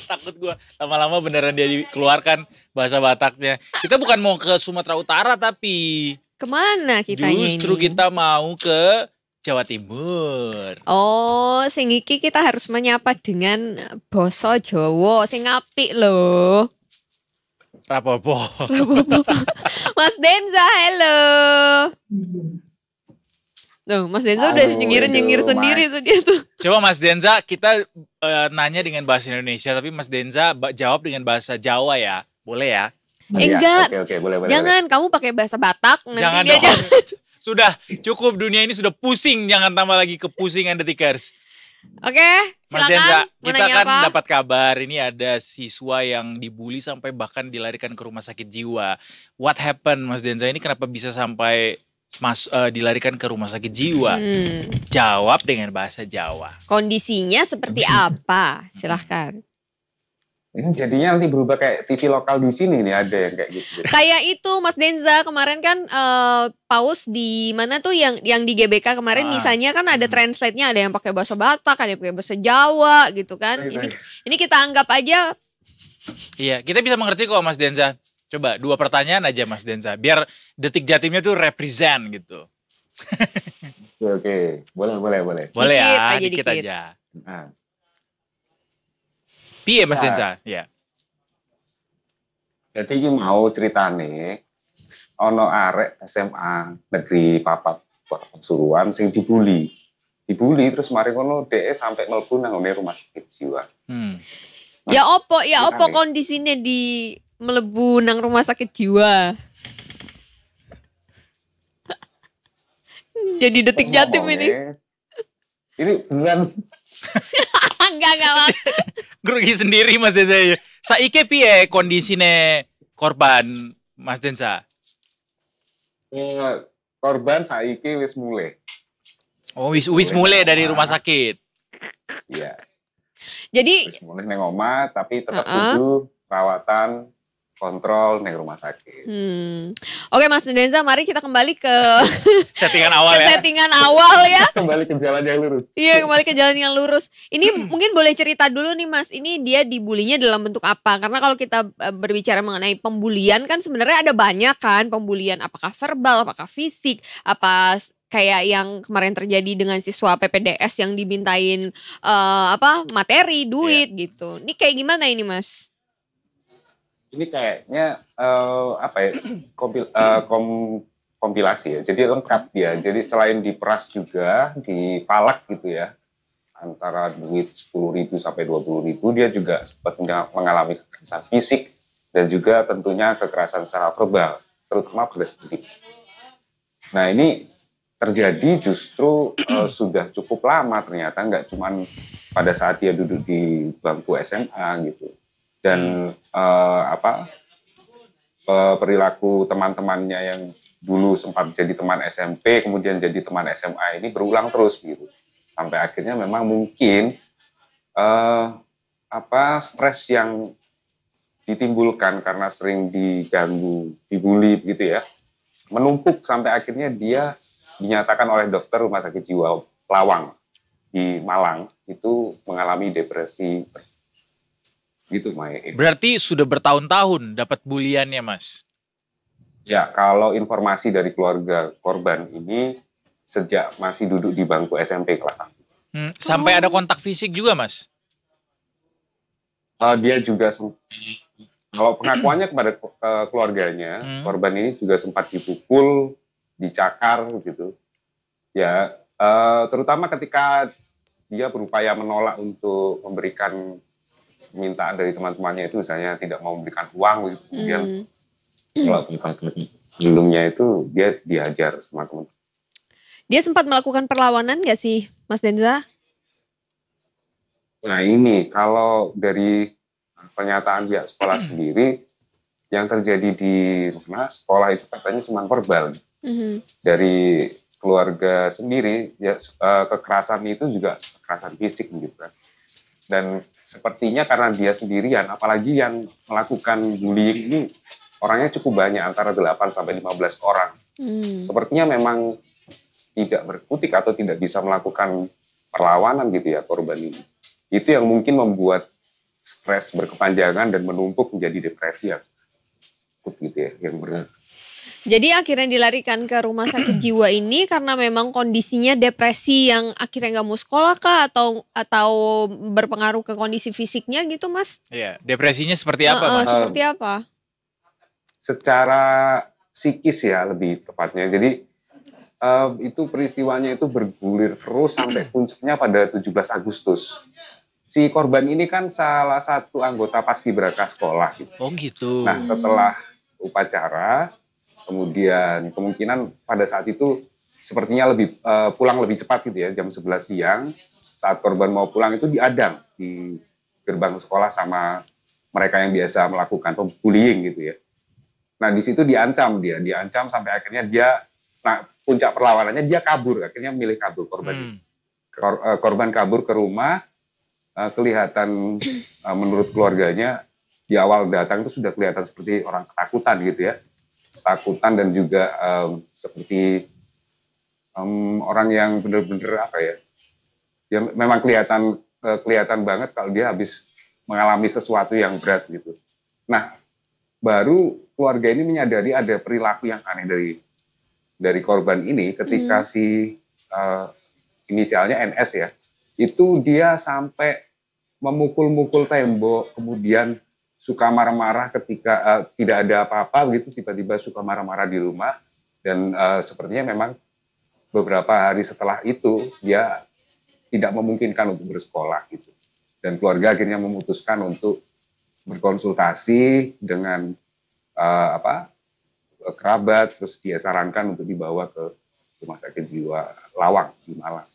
Takut gua lama-lama beneran dia dikeluarkan bahasa Bataknya. Kita bukan mau ke Sumatera Utara tapi Kemana kitanya justru ini? kita mau ke Jawa Timur. Oh, sing iki kita harus menyapa dengan basa Jawa sing apik lho. Rapopo. Mas Denza, halo. Tuh, Mas Denza udah Halo, nyengir-nyengir itu, sendiri tuh dia tuh. Coba Mas Denza, kita nanya dengan bahasa Indonesia, tapi Mas Denza jawab dengan bahasa Jawa ya. Boleh ya? Enggak. Oke, boleh. Jangan, kamu pakai bahasa Batak nanti Jangan dia dong. Sudah, cukup dunia ini sudah pusing. Jangan tambah lagi kepusingan Detikers. Oke, Mas silakan. Denza, Mau kita nanya kan apa? dapat kabar ini ada siswa yang dibully sampai bahkan dilarikan ke rumah sakit jiwa. What happened Mas Denza ini kenapa bisa sampai dilarikan ke rumah sakit jiwa? Jawab dengan bahasa Jawa. Kondisinya seperti apa? Silahkan. Ini jadinya nanti berubah kayak TV lokal di sini nih, ada yang kayak gitu. Kayak itu Mas Denza kemarin kan paus di mana tuh yang di GBK kemarin misalnya kan ada translate-nya, ada yang pakai bahasa Batak, ada yang pakai bahasa Jawa gitu kan. Ini kita anggap aja. Iya, kita bisa mengerti kok Mas Denza. Coba 2 pertanyaan aja Mas Denza, biar Detik Jatimnya tuh represent gitu. Oke. Boleh. Boleh Dikit ya, aja, dikit dikit. aja. Nah, Piye Mas Ya. Denza? Ya. Jadi ini mau ceritane ono arek SMA negeri papat Pasuruan sing dibully terus mari ngono dhek sampai mlebu nang rumah sakit jiwa. Ya opo Gimana? kondisinya di melebu nang rumah sakit jiwa. Jadi detik jatim ini. Ini beneran Enggak lah. Grogi sendiri Mas Densa. Saiki piye kondisine korban Mas Densa? korban saiki wis mulai. Oh, wis mulai dari rumah sakit. Iya, Jadi wis mulai neng omah tapi tetap kudu perawatan kontrol neng rumah sakit. Oke Mas Densa, mari kita kembali ke Settingan awal ya. settingan awal ya. Kembali ke jalan yang lurus. Iya, kembali ke jalan yang lurus. Ini mungkin boleh cerita dulu nih Mas, ini dia dibulinya dalam bentuk apa? Karena kalau kita berbicara mengenai pembulian kan sebenarnya ada banyak kan pembulian, apakah verbal, apakah fisik, apa kayak yang kemarin terjadi dengan siswa PPDS yang dimintain materi, duit gitu. Ini kayak gimana ini Mas? Ini kayaknya kompilasi ya. Jadi lengkap dia. Jadi selain diperas juga, dipalak gitu ya. Antara duit 10.000 sampai 20.000, dia juga sempat mengalami kekerasan fisik dan juga tentunya kekerasan secara verbal, terutama pada seperti itu. Nah, ini terjadi justru sudah cukup lama ternyata, nggak cuman pada saat dia duduk di bangku SMA gitu. Dan perilaku teman-temannya yang dulu sempat jadi teman SMP kemudian jadi teman SMA ini berulang terus gitu, sampai akhirnya memang mungkin stres yang ditimbulkan karena sering diganggu, dibully gitu ya, menumpuk sampai akhirnya dia dinyatakan oleh dokter rumah sakit jiwa Lawang di Malang itu mengalami depresi. Gitu, Mai. Berarti sudah bertahun-tahun dapat buliannya, Mas? Ya, kalau informasi dari keluarga korban ini sejak masih duduk di bangku SMP kelas 1. Sampai ada kontak fisik juga, Mas? Dia juga kalau pengakuannya kepada keluarganya, korban ini juga sempat dipukul, dicakar gitu. Ya, terutama ketika dia berupaya menolak untuk memberikan permintaan dari teman-temannya itu, misalnya tidak mau memberikan uang gitu, kemudian kalau sebelumnya itu dia diajar sama teman. Dia sempat melakukan perlawanan nggak sih Mas Densa? Nah ini kalau dari pernyataan pihak sekolah sendiri, yang terjadi di rumah sekolah itu katanya cuma verbal. Dari keluarga sendiri ya, kekerasan itu juga kekerasan fisik gitu kan. Dan sepertinya karena dia sendirian, apalagi yang melakukan bullying ini orangnya cukup banyak, antara 8 sampai 15 orang. Sepertinya memang tidak berkutik atau tidak bisa melakukan perlawanan gitu ya korban ini. Itu yang mungkin membuat stres berkepanjangan dan menumpuk menjadi depresi yang akut gitu ya, yang benar. Jadi akhirnya dilarikan ke rumah sakit jiwa ini karena memang kondisinya depresi yang akhirnya nggak mau sekolah kah, atau berpengaruh ke kondisi fisiknya gitu Mas? Iya, depresinya seperti apa Mas? Seperti apa? Secara psikis ya lebih tepatnya. Jadi itu peristiwanya itu bergulir terus sampai puncaknya pada 17 Agustus. Si korban ini kan salah satu anggota paskibraka sekolah gitu. Oh gitu. Nah setelah upacara, kemudian kemungkinan pada saat itu sepertinya lebih pulang lebih cepat gitu ya, jam 11 siang. Saat korban mau pulang itu diadang di gerbang sekolah sama mereka yang biasa melakukan bullying gitu ya. Nah di situ diancam sampai akhirnya dia, nah puncak perlawanannya dia kabur, akhirnya memilih kabur korban. Korban kabur ke rumah, kelihatan menurut keluarganya di awal datang itu sudah kelihatan seperti orang ketakutan gitu ya. Ketakutan dan juga seperti orang yang benar-benar apa ya, dia memang kelihatan banget kalau dia habis mengalami sesuatu yang berat gitu. Nah baru keluarga ini menyadari ada perilaku yang aneh dari korban ini ketika si inisialnya NS ya, itu dia sampai memukul-mukul tembok, kemudian suka marah-marah ketika tidak ada apa-apa begitu, tiba-tiba suka marah-marah di rumah, dan sepertinya memang beberapa hari setelah itu dia tidak memungkinkan untuk bersekolah gitu. Dan keluarga akhirnya memutuskan untuk berkonsultasi dengan kerabat, terus dia sarankan untuk dibawa ke Rumah Sakit Jiwa Lawang di Malang.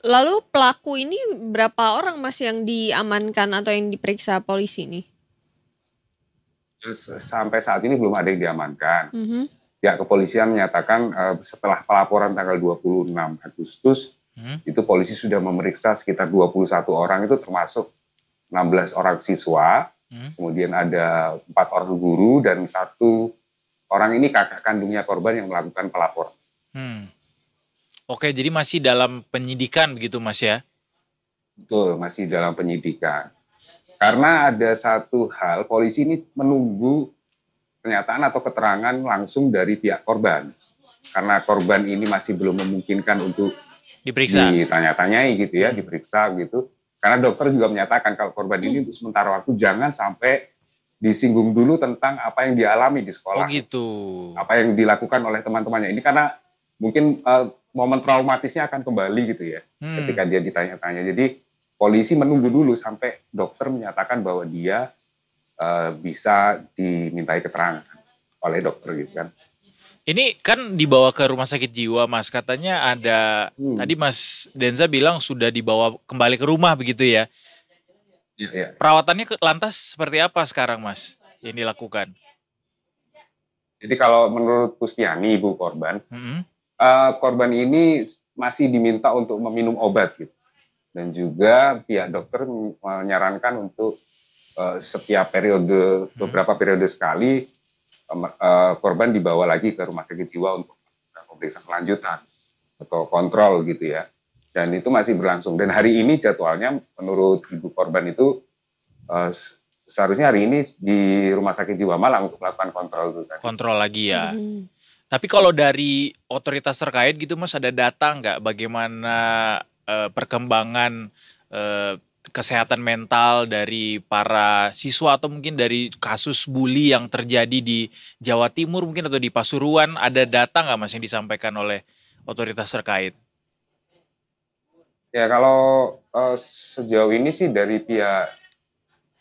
Lalu pelaku ini berapa orang Mas yang diamankan atau yang diperiksa polisi ini? Sampai saat ini belum ada yang diamankan. Pihak kepolisian menyatakan setelah pelaporan tanggal 26 Agustus, itu polisi sudah memeriksa sekitar 21 orang, itu termasuk 16 orang siswa, kemudian ada 4 orang guru, dan 1 orang ini kakak kandungnya korban yang melakukan pelaporan. Oke, jadi masih dalam penyidikan begitu Mas ya? Betul, masih dalam penyidikan. Karena ada satu hal, polisi ini menunggu pernyataan atau keterangan langsung dari pihak korban. Karena korban ini masih belum memungkinkan untuk diperiksa, ditanya-tanyai gitu ya, diperiksa gitu. Karena dokter juga menyatakan kalau korban ini untuk sementara waktu jangan sampai disinggung dulu tentang apa yang dialami di sekolah. Oh gitu. Apa yang dilakukan oleh teman-temannya. Ini karena mungkin momen traumatisnya akan kembali gitu ya, ketika dia ditanya-tanya. Jadi polisi menunggu dulu sampai dokter menyatakan bahwa dia bisa dimintai keterangan oleh dokter gitu kan. Ini kan dibawa ke rumah sakit jiwa Mas, katanya ada, tadi Mas Denza bilang sudah dibawa kembali ke rumah begitu ya. Iya. Perawatannya lantas seperti apa sekarang Mas yang dilakukan? Jadi kalau menurut Pustiani, ibu korban, korban ini masih diminta untuk meminum obat gitu. Dan juga pihak dokter menyarankan untuk setiap periode, beberapa periode sekali, korban dibawa lagi ke rumah sakit jiwa untuk pemeriksaan lanjutan atau kontrol gitu ya. Dan itu masih berlangsung. Dan hari ini jadwalnya menurut ibu korban itu seharusnya hari ini di Rumah Sakit Jiwa Malang untuk melakukan kontrol itu. Kontrol lagi ya. Tapi kalau dari otoritas terkait gitu Mas, ada data nggak bagaimana perkembangan kesehatan mental dari para siswa atau mungkin dari kasus bully yang terjadi di Jawa Timur mungkin atau di Pasuruan, ada data nggak Mas yang disampaikan oleh otoritas terkait? Ya kalau sejauh ini sih dari pihak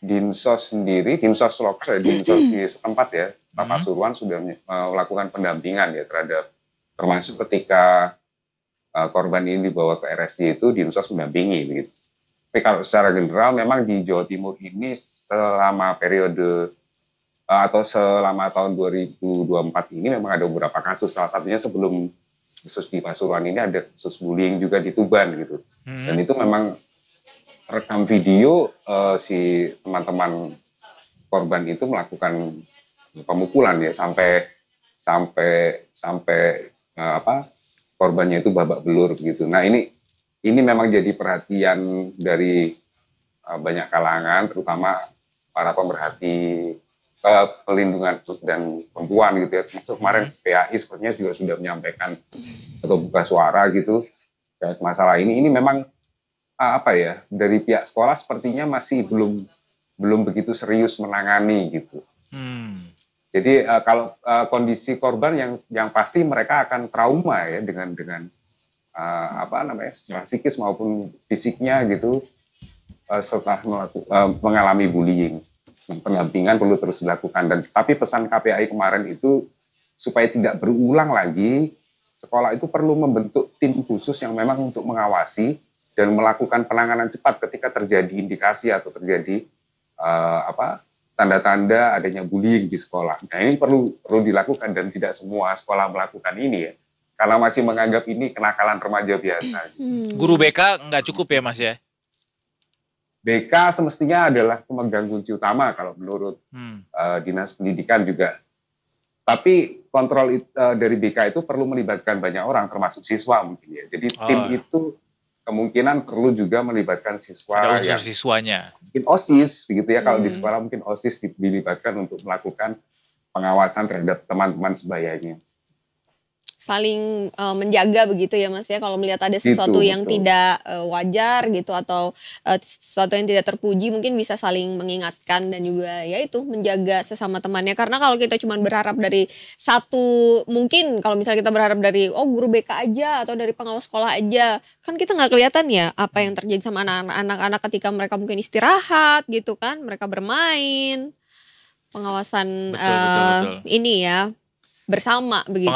Dinsos sendiri, Dinsos lokal, Dinsos di setempat ya, Pasuruan sudah melakukan pendampingan ya terhadap, termasuk ketika korban ini dibawa ke RSJ itu Dinsos mendampingi begitu. Tapi kalau secara general memang di Jawa Timur ini selama periode atau selama tahun 2024 ini memang ada beberapa kasus. Salah satunya sebelum kasus di Pasuruan ini ada kasus bullying juga di Tuban gitu. Dan itu memang rekam video si teman-teman korban itu melakukan pemukulan ya sampai korbannya itu babak belur gitu. Nah ini memang jadi perhatian dari banyak kalangan, terutama para pemerhati pelindungan dan perempuan gitu ya. Termasuk kemarin PAI sepertinya juga sudah menyampaikan atau buka suara gitu terkait masalah ini. Ini memang dari pihak sekolah sepertinya masih belum begitu serius menangani gitu. Jadi kalau kondisi korban yang pasti mereka akan trauma ya dengan secara psikis maupun fisiknya gitu setelah mengalami bullying. Pendampingan perlu terus dilakukan, dan tapi pesan KPAI kemarin itu supaya tidak berulang lagi, sekolah itu perlu membentuk tim khusus yang memang untuk mengawasi dan melakukan penanganan cepat ketika terjadi indikasi atau terjadi tanda-tanda adanya bullying di sekolah. Nah ini perlu dilakukan, dan tidak semua sekolah melakukan ini ya. Karena masih menganggap ini kenakalan remaja biasa. Guru BK nggak cukup ya Mas ya? BK semestinya adalah pemegang kunci utama kalau menurut Dinas Pendidikan juga. Tapi kontrol dari BK itu perlu melibatkan banyak orang, termasuk siswa mungkin ya. Jadi tim itu kemungkinan perlu juga melibatkan siswa. Ada unsur siswanya. Mungkin OSIS begitu ya, kalau di sekolah mungkin OSIS dilibatkan untuk melakukan pengawasan terhadap teman-teman sebayanya. saling menjaga begitu ya Mas ya, kalau melihat ada Gitu, sesuatu yang betul. tidak wajar gitu atau sesuatu yang tidak terpuji mungkin bisa saling mengingatkan dan juga ya itu menjaga sesama temannya, karena kalau kita cuma berharap dari satu, mungkin kalau misalnya kita berharap dari guru BK aja atau dari pengawas sekolah aja, kan kita nggak kelihatan ya apa yang terjadi sama anak-anak ketika mereka mungkin istirahat gitu kan, mereka bermain, pengawasan Betul. ini ya bersama begitu.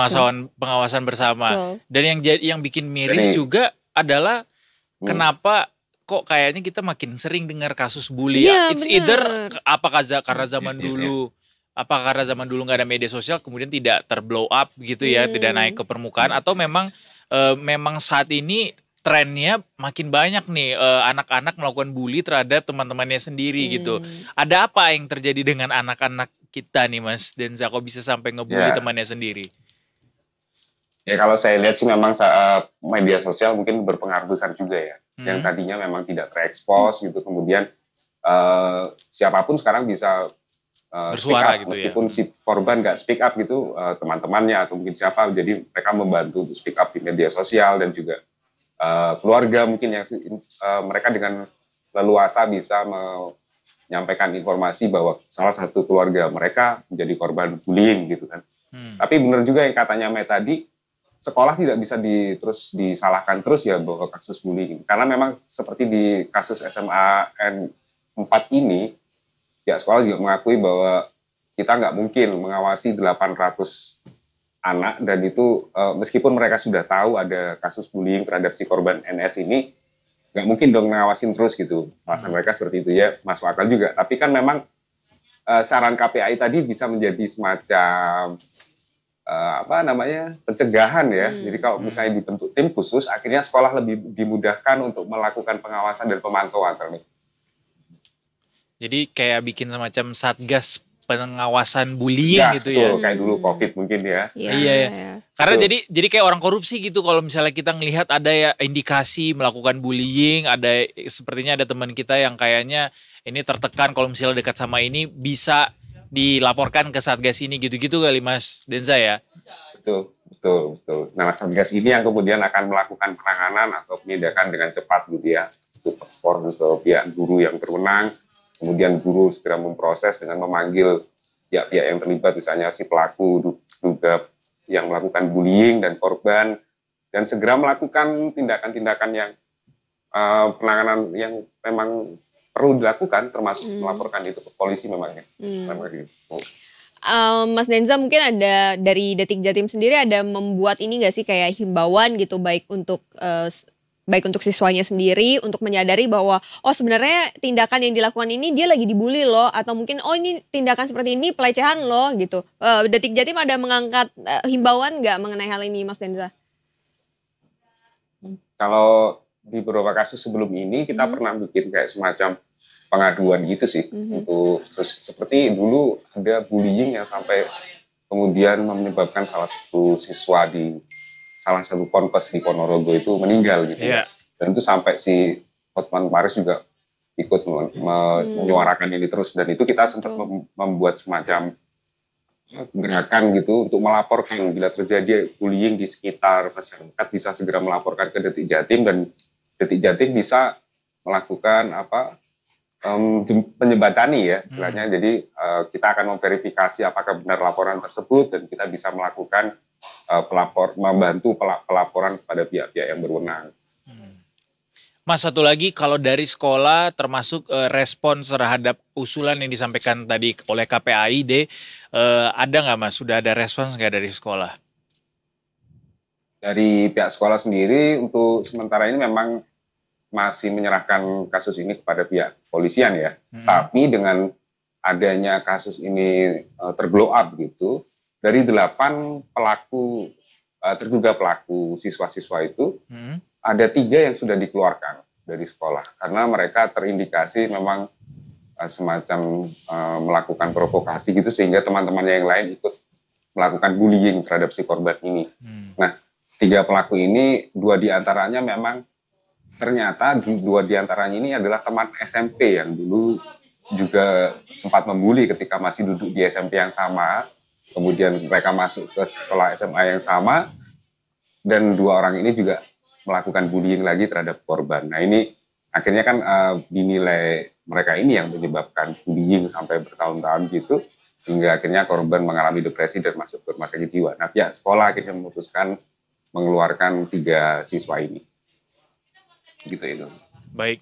Pengawasan bersama. Betul. Dan yang bikin miris Jadi- juga adalah Hmm. kenapa kok kayaknya kita makin sering dengar kasus bully Iya, ya. It's bener. either karena zaman Iya. dulu karena zaman dulu nggak ada media sosial kemudian tidak terblow up gitu ya, tidak naik ke permukaan, atau memang saat ini trennya makin banyak nih anak-anak melakukan bully terhadap teman-temannya sendiri gitu. Ada apa yang terjadi dengan anak-anak kita nih Mas Denza, kok bisa sampai ngebully Ya. temannya sendiri? Ya kalau saya lihat sih memang media sosial mungkin berpengaruh besar juga ya. Yang tadinya memang tidak terekspos gitu, kemudian siapapun sekarang bisa Bersuara speak up, gitu ya. meskipun si korban nggak speak up gitu, teman-temannya atau mungkin siapa, jadi mereka membantu untuk speak up di media sosial, dan juga keluarga mungkin yang mereka dengan leluasa bisa menyampaikan informasi bahwa salah satu keluarga mereka menjadi korban bullying gitu kan. Tapi benar juga yang katanya Mei tadi, sekolah tidak bisa terus disalahkan terus ya bahwa kasus bullying, karena memang seperti di kasus SMA N4 ini, ya sekolah juga mengakui bahwa kita nggak mungkin mengawasi 800 anak, dan itu meskipun mereka sudah tahu ada kasus bullying terhadap si korban NS ini, nggak mungkin dong ngawasin terus gitu. Alasan mereka seperti itu ya, masuk akal juga. Tapi kan memang saran KPAI tadi bisa menjadi semacam pencegahan ya. Jadi kalau misalnya dibentuk tim khusus, akhirnya sekolah lebih dimudahkan untuk melakukan pengawasan dan pemantauan. Jadi kayak bikin semacam satgas pengawasan bullying Ya, gitu betul, ya. kayak dulu COVID mungkin ya. Iya. Karena Betul. jadi kayak orang korupsi gitu, kalau misalnya kita ngelihat ada ya indikasi melakukan bullying, sepertinya ada teman kita yang kayaknya ini tertekan kalau misalnya dekat sama ini, bisa dilaporkan ke satgas ini gitu-gitu kali Mas Denza ya. Betul. Nah, satgas ini yang kemudian akan melakukan penanganan atau penindakan dengan cepat gitu ya. Itu lapor ke pihak guru yang berwenang, kemudian guru segera memproses dengan memanggil pihak-pihak yang terlibat, misalnya si pelaku duga yang melakukan bullying dan korban, dan segera melakukan tindakan-tindakan yang penanganan yang memang perlu dilakukan, termasuk melaporkan itu ke polisi memang. Mas Denza, mungkin ada dari Detik Jatim sendiri ada membuat ini nggak sih kayak himbauan gitu, baik untuk siswanya sendiri untuk menyadari bahwa sebenarnya tindakan yang dilakukan ini dia lagi dibully loh, atau mungkin ini tindakan seperti ini pelecehan loh gitu. Detik Jatim ada mengangkat himbauan nggak mengenai hal ini Mas Denza? Kalau di beberapa kasus sebelum ini kita pernah bikin kayak semacam pengaduan gitu sih, untuk seperti dulu ada bullying yang sampai kemudian menyebabkan salah satu siswa di salah satu ponpes di Ponorogo itu meninggal gitu. Iya. Dan itu sampai si Hotman Paris juga ikut menyuarakan ini terus, dan itu kita sempat membuat semacam gerakan gitu untuk melaporkan bila terjadi bullying di sekitar masyarakat, bisa segera melaporkan ke Detik Jatim, dan Detik Jatim bisa melakukan penyebatani ya istilahnya. Jadi kita akan memverifikasi apakah benar laporan tersebut, dan kita bisa melakukan membantu pelaporan kepada pihak-pihak yang berwenang. Mas, satu lagi, kalau dari sekolah termasuk respons terhadap usulan yang disampaikan tadi oleh KPAID, ada nggak Mas? Sudah ada respons nggak dari sekolah? Dari pihak sekolah sendiri untuk sementara ini memang masih menyerahkan kasus ini kepada pihak polisian ya. Tapi dengan adanya kasus ini terblow up gitu, dari 8 terduga pelaku siswa-siswa itu, ada 3 yang sudah dikeluarkan dari sekolah karena mereka terindikasi memang semacam melakukan provokasi gitu, sehingga teman-temannya yang lain ikut melakukan bullying terhadap si korban ini. Nah, 3 pelaku ini, 2 diantaranya memang ternyata 2 diantaranya ini adalah teman SMP yang dulu juga sempat membuli ketika masih duduk di SMP yang sama. Kemudian mereka masuk ke sekolah SMA yang sama, dan 2 orang ini juga melakukan bullying lagi terhadap korban. Nah ini akhirnya kan dinilai mereka ini yang menyebabkan bullying sampai bertahun-tahun gitu, hingga akhirnya korban mengalami depresi dan masuk ke rumah sakit jiwa. Nah pihak sekolah akhirnya memutuskan mengeluarkan 3 siswa ini. Gitu itu. Baik.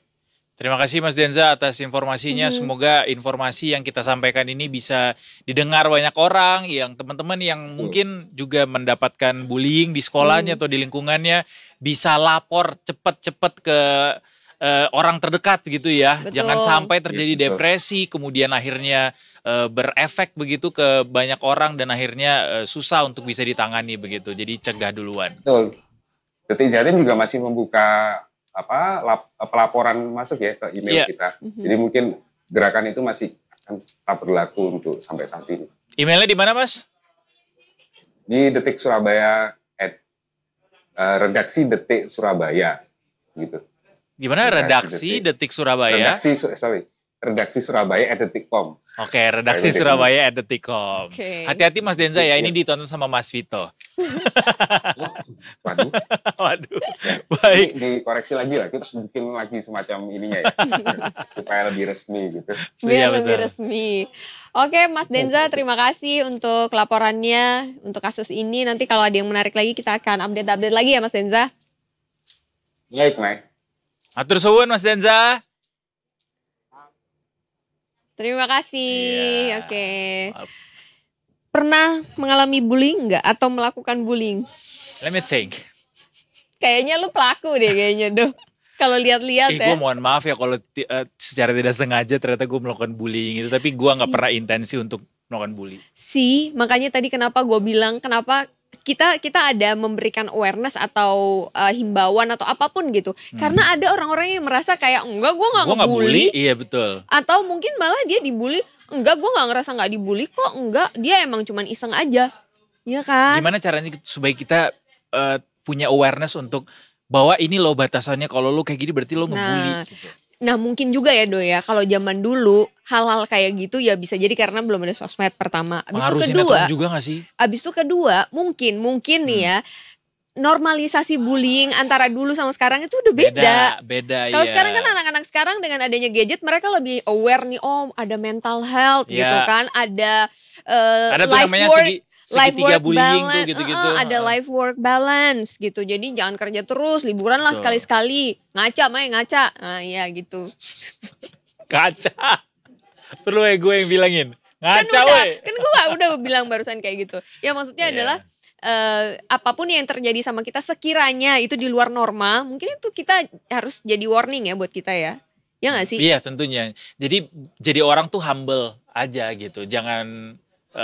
Terima kasih Mas Denza atas informasinya. Semoga informasi yang kita sampaikan ini bisa didengar banyak orang, yang teman-teman yang mungkin juga mendapatkan bullying di sekolahnya atau di lingkungannya bisa lapor cepat-cepat ke orang terdekat gitu ya. Betul. Jangan sampai terjadi Betul. depresi, kemudian akhirnya berefek begitu ke banyak orang dan akhirnya susah untuk bisa ditangani begitu. Jadi cegah duluan. Betul. Detik Jatim juga masih membuka pelaporan masuk ya ke email kita. Jadi mungkin gerakan itu masih akan tetap berlaku untuk sampai saat ini. Emailnya di mana Mas? Di Detik Surabaya redaksi Detik Surabaya gitu. Gimana redaksi Detik Surabaya? Redaksi Surabaya@detik.com. Oke, redaksi Surabaya@detik.com. Oke. Hati-hati Mas Denza ya, ini ditonton sama Mas Vito. Waduh. Waduh. Ya, Baik. dikoreksi lagi lah, kita bikin lagi semacam ininya ya, supaya lebih resmi gitu. Biar Iya, lebih betul. resmi. Oke Mas Denza, terima kasih untuk laporannya untuk kasus ini. Nanti kalau ada yang menarik lagi kita akan update-update lagi ya Mas Denza. Baik, Mike. Atur suwun Mas Denza. Terima kasih. Iya. Oke. Pernah mengalami bullying nggak atau melakukan bullying? Let me think. Kayaknya lu pelaku deh kayaknya doh. Kalau lihat-lihat ya. Gue mohon maaf ya kalau secara tidak sengaja ternyata gue melakukan bullying itu. Tapi gue nggak pernah intensi untuk melakukan bully. Makanya tadi kenapa gue bilang kenapa kita ada memberikan awareness atau himbauan atau apapun gitu. Karena ada orang-orang yang merasa kayak enggak gue nggak ngebully. Iya betul. Atau mungkin malah dia dibully. Enggak gue nggak ngerasa nggak dibully kok. Enggak dia emang cuman iseng aja. Iya kan? Gimana caranya supaya kita punya awareness untuk bahwa ini loh batasannya, kalau lo kayak gini berarti lo ngebully. Gitu. Nah mungkin juga ya Do ya, kalau zaman dulu hal-hal kayak gitu ya bisa jadi karena belum ada sosmed pertama. Pengaruh sinetron juga gak sih? Abis itu kedua mungkin nih ya, normalisasi bullying antara dulu sama sekarang itu udah beda. Beda Kalau ya. sekarang kan anak-anak sekarang dengan adanya gadget mereka lebih aware nih, oh ada mental health gitu kan, ada tuh life namanya work. Life segitiga work bullying balance, tuh gitu-gitu. ada life work balance gitu. Jadi jangan kerja terus, liburan lah Betul. sekali-sekali. Ngaca. Nah iya gitu. Kaca. Perlu ya gue yang bilangin. Ngaca Kan gue udah bilang barusan kayak gitu. Ya maksudnya adalah apapun yang terjadi sama kita sekiranya itu di luar norma, mungkin itu kita harus jadi warning ya buat kita ya. Ya gak sih? Iya tentunya. Jadi orang tuh humble aja gitu. Jangan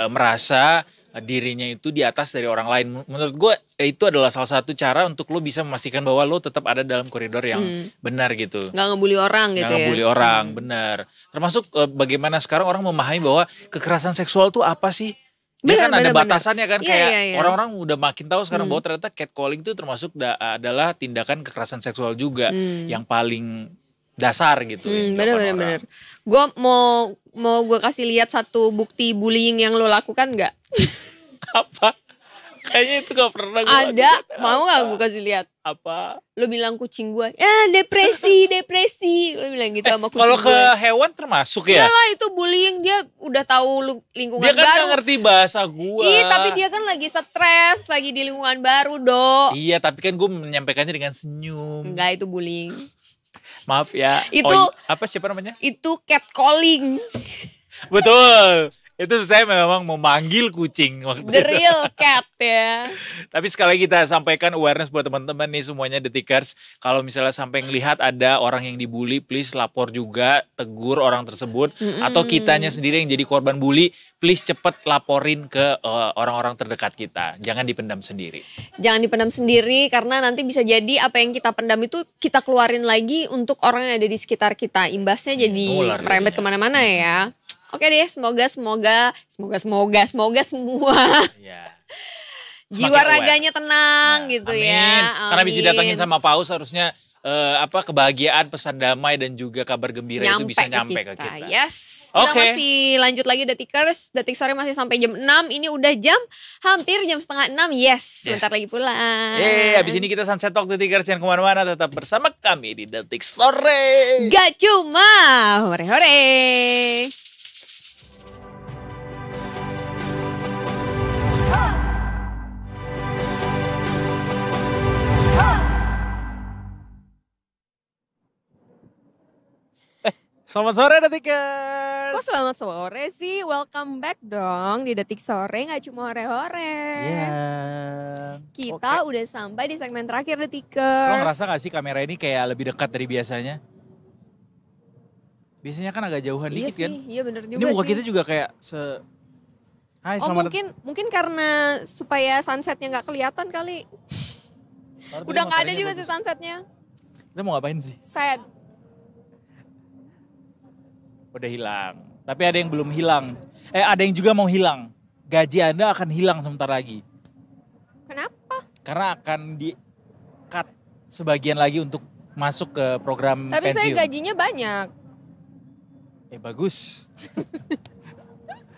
merasa dirinya itu di atas dari orang lain. Menurut gue itu adalah salah satu cara untuk lo bisa memastikan bahwa lo tetap ada dalam koridor yang benar gitu. Gak ngebully orang gitu Nggak ya. ngebully orang, benar. Termasuk bagaimana sekarang orang memahami bahwa kekerasan seksual tuh apa sih? Dia kan ada batasannya kan, Iya, kayak iya. orang-orang udah makin tahu sekarang bahwa ternyata catcalling itu termasuk adalah tindakan kekerasan seksual juga yang paling dasar gitu. Bener. Gue mau gue kasih lihat satu bukti bullying yang lo lakukan nggak? Apa? Kayaknya itu gak pernah gue Ada, mau gak gue kasih lihat? Apa? Lo bilang kucing gue, ya depresi. Lo bilang gitu sama kucing Kalau gue. ke hewan termasuk ya? Iyalah itu bullying, dia udah tahu lingkungan Dia kan baru. gak ngerti bahasa gue. Iya tapi dia kan lagi stres, lagi di lingkungan baru Do. Iya tapi kan gue menyampaikannya dengan senyum. Enggak itu bullying. Maaf ya. Itu- apa siapa namanya? Itu catcalling. Betul. Itu saya memang memanggil kucing waktu The itu. real cat ya. Tapi sekali lagi kita sampaikan awareness buat teman-teman nih semuanya Detikers. Kalau misalnya sampai ngelihat ada orang yang dibully, please lapor juga, tegur orang tersebut. Atau kitanya sendiri yang jadi korban bully, please cepet laporin ke orang-orang terdekat kita. Jangan dipendam sendiri. Jangan dipendam sendiri karena nanti bisa jadi apa yang kita pendam itu kita keluarin lagi untuk orang yang ada di sekitar kita. Imbasnya jadi nular merembet jadinya. kemana-mana ya. Oke deh, semoga semua Iya. jiwa Semakin aware. raganya tenang Nah, gitu amin. ya. Karena bisa Amin. didatengin sama Paus harusnya kebahagiaan, pesan damai dan juga kabar gembira itu bisa nyampe ke kita. Yes. Kita Oke. masih lanjut lagi Detikers. Detik sore masih sampai jam 6. Ini udah hampir jam setengah 6. Yes, sebentar lagi pulang. Abis ini kita Sunset Talk Detikers, jangan kemana-mana, tetap bersama kami di Detik Sore. Gak cuma hore-hore. Selamat sore Detikers. Kok selamat sore sih? Welcome back dong di Detik Sore, gak cuma hore-hore. Iya. Kita udah sampai di segmen terakhir Detikers. Lo ngerasa gak sih kamera ini kayak lebih dekat dari biasanya? Biasanya kan agak jauhan Iya dikit kan? sih, iya bener juga Ini muka sih. kita juga kayak Hai, Oh selamat mungkin karena supaya sunsetnya gak kelihatan kali. Udah gak ada juga sih sunsetnya. Kita mau ngapain sih? Sad. Udah hilang. Tapi ada yang belum hilang. Ada yang juga mau hilang. Gaji Anda akan hilang sebentar lagi. Kenapa? Karena akan di-cut sebagian lagi untuk masuk ke program Tapi pensiun. saya gajinya banyak. Bagus.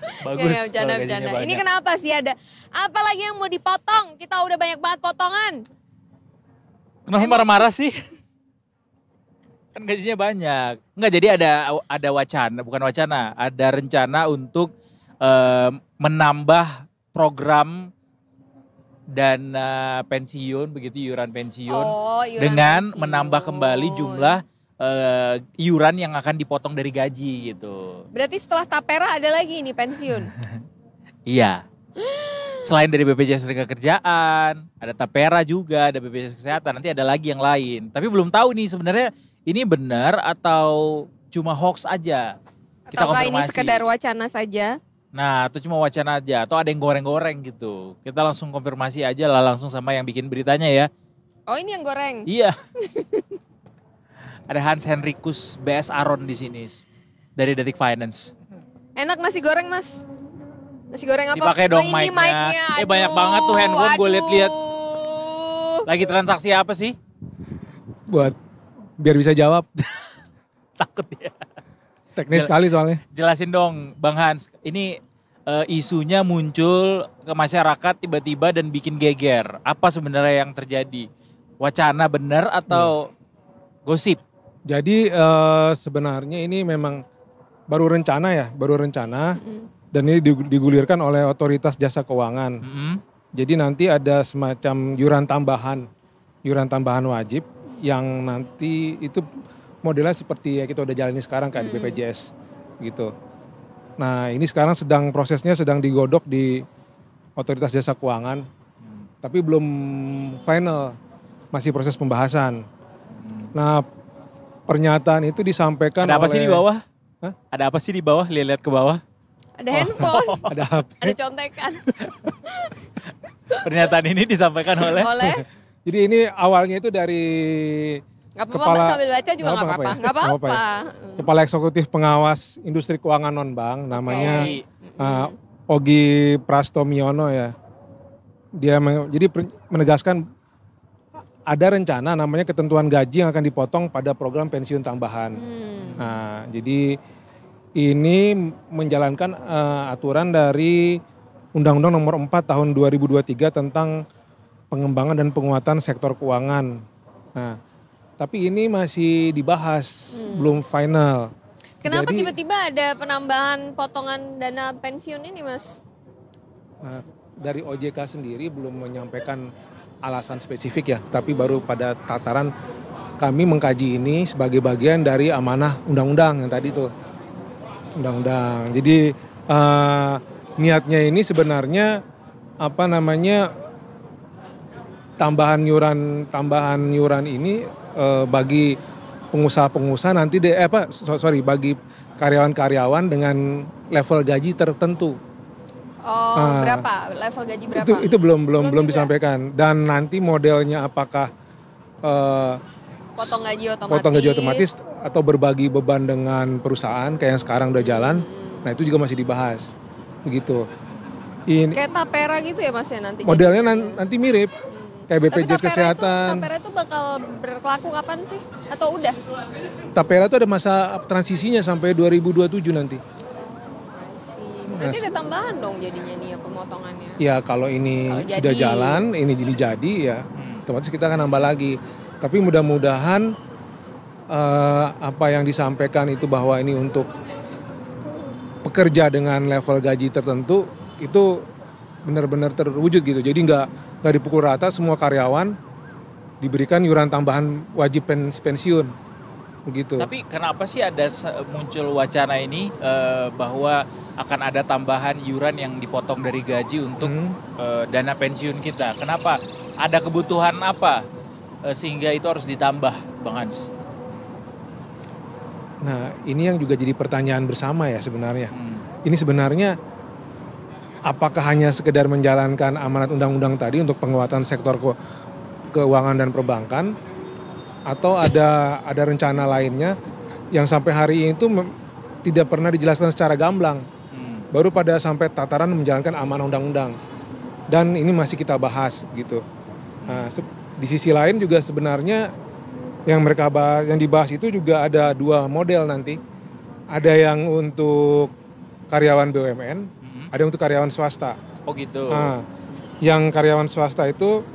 Ya, Kalau gajinya bercanda. Ini banyak. kenapa sih ada? Apa lagi yang mau dipotong? Kita udah banyak banget potongan. Kenapa marah-marah sih? Kan gajinya banyak. Enggak, jadi ada wacana, bukan wacana, ada rencana untuk menambah program dana pensiun, begitu iuran pensiun, Iuran dengan pensiun. menambah kembali jumlah iuran yang akan dipotong dari gaji gitu. Berarti setelah tapera ada lagi nih pensiun. Iya. Selain dari BPJS Ketenagakerjaan, ada tapera juga, ada BPJS Kesehatan, nanti ada lagi yang lain. Tapi belum tahu nih sebenarnya ini benar atau cuma hoax aja. Kita Ataukah ini konfirmasi. sekedar wacana saja? Nah, itu cuma wacana aja atau ada yang goreng-goreng gitu. Kita langsung konfirmasi aja lah langsung sama yang bikin beritanya ya. Oh ini yang goreng. Iya. Ada Hans Henrikus BS Aron di sini dari Detik Finance. Enak nasi goreng mas? Nasi goreng apa? Dipakai dong ini mic-nya. mic-nya. Banyak banget tuh handphone gue liat-liat. Lagi transaksi apa sih? Buat biar bisa jawab. Takut ya. Teknis sekali soalnya. Jelasin dong Bang Hans, ini isunya muncul ke masyarakat tiba-tiba dan bikin geger. Apa sebenarnya yang terjadi? Wacana benar atau gosip? Jadi sebenarnya ini memang baru rencana ya, dan ini digulirkan oleh Otoritas Jasa Keuangan. Jadi nanti ada semacam iuran tambahan wajib yang nanti itu modelnya seperti ya kita udah jalani sekarang kan di BPJS gitu. Nah ini sekarang prosesnya sedang digodok di Otoritas Jasa Keuangan, tapi belum final, masih proses pembahasan. Nah pernyataan itu disampaikan Ada apa oleh... sih di bawah? Hah? Ada apa sih di bawah? Lihat-lihat ke bawah. Ada handphone, Ada HP. ada contekan. Pernyataan ini disampaikan oleh Jadi ini awalnya itu dari Gak apa-apa sambil baca juga gak apa-apa. Gak apa-apa. Kepala Eksekutif Pengawas Industri Keuangan Non-Bank, namanya Oke. Ogi Prastomiono ya. Dia jadi menegaskan ada rencana namanya ketentuan gaji yang akan dipotong pada program pensiun tambahan. Nah, jadi ini menjalankan aturan dari Undang-Undang Nomor 4 Tahun 2023 tentang pengembangan dan penguatan sektor keuangan. Nah, tapi ini masih dibahas, belum final. Kenapa Jadi, tiba-tiba ada penambahan potongan dana pensiun ini mas? Nah, dari OJK sendiri belum menyampaikan alasan spesifik ya, tapi baru pada tataran kami mengkaji ini sebagai bagian dari amanah undang-undang yang tadi tuh. Undang-undang. Jadi niatnya ini sebenarnya tambahan yuran ini bagi pengusaha-pengusaha nanti bagi karyawan-karyawan dengan level gaji tertentu. Berapa? Level gaji berapa? Itu belum juga. disampaikan. Dan nanti modelnya apakah potong gaji otomatis atau berbagi beban dengan perusahaan kayak yang sekarang udah jalan. Nah, itu juga masih dibahas. Begitu. Ini kayak tapera gitu ya mas ya nanti? modelnya jadinya? nanti mirip. kayak Tapi BPJS Kesehatan. Tapera itu bakal berlaku kapan sih? Atau udah? Tapera itu ada masa transisinya sampai 2027 nanti. Berarti ada tambahan dong jadinya nih ya pemotongannya. Ya kalau ini Kalau sudah jadi. jalan, ini jadi ya otomatis kita akan nambah lagi. Tapi mudah-mudahan apa yang disampaikan itu bahwa ini untuk pekerja dengan level gaji tertentu itu benar-benar terwujud gitu. Jadi nggak dipukul rata, semua karyawan diberikan iuran tambahan wajib pensiun begitu. Tapi kenapa sih ada muncul wacana ini bahwa akan ada tambahan iuran yang dipotong dari gaji untuk dana pensiun kita? Kenapa? Ada kebutuhan apa sehingga itu harus ditambah, Bang Hans? Nah, ini yang juga jadi pertanyaan bersama ya sebenarnya. Ini sebenarnya apakah hanya sekedar menjalankan amanat undang-undang tadi untuk penguatan sektor keuangan dan perbankan, atau ada rencana lainnya yang sampai hari ini itu tidak pernah dijelaskan secara gamblang. Baru pada sampai tataran menjalankan amanah undang-undang. Dan ini masih kita bahas gitu. Nah, di sisi lain juga sebenarnya yang mereka bahas, yang dibahas itu juga ada dua model nanti. Ada yang untuk karyawan BUMN, ada yang untuk karyawan swasta. Oh gitu. Nah, yang karyawan swasta itu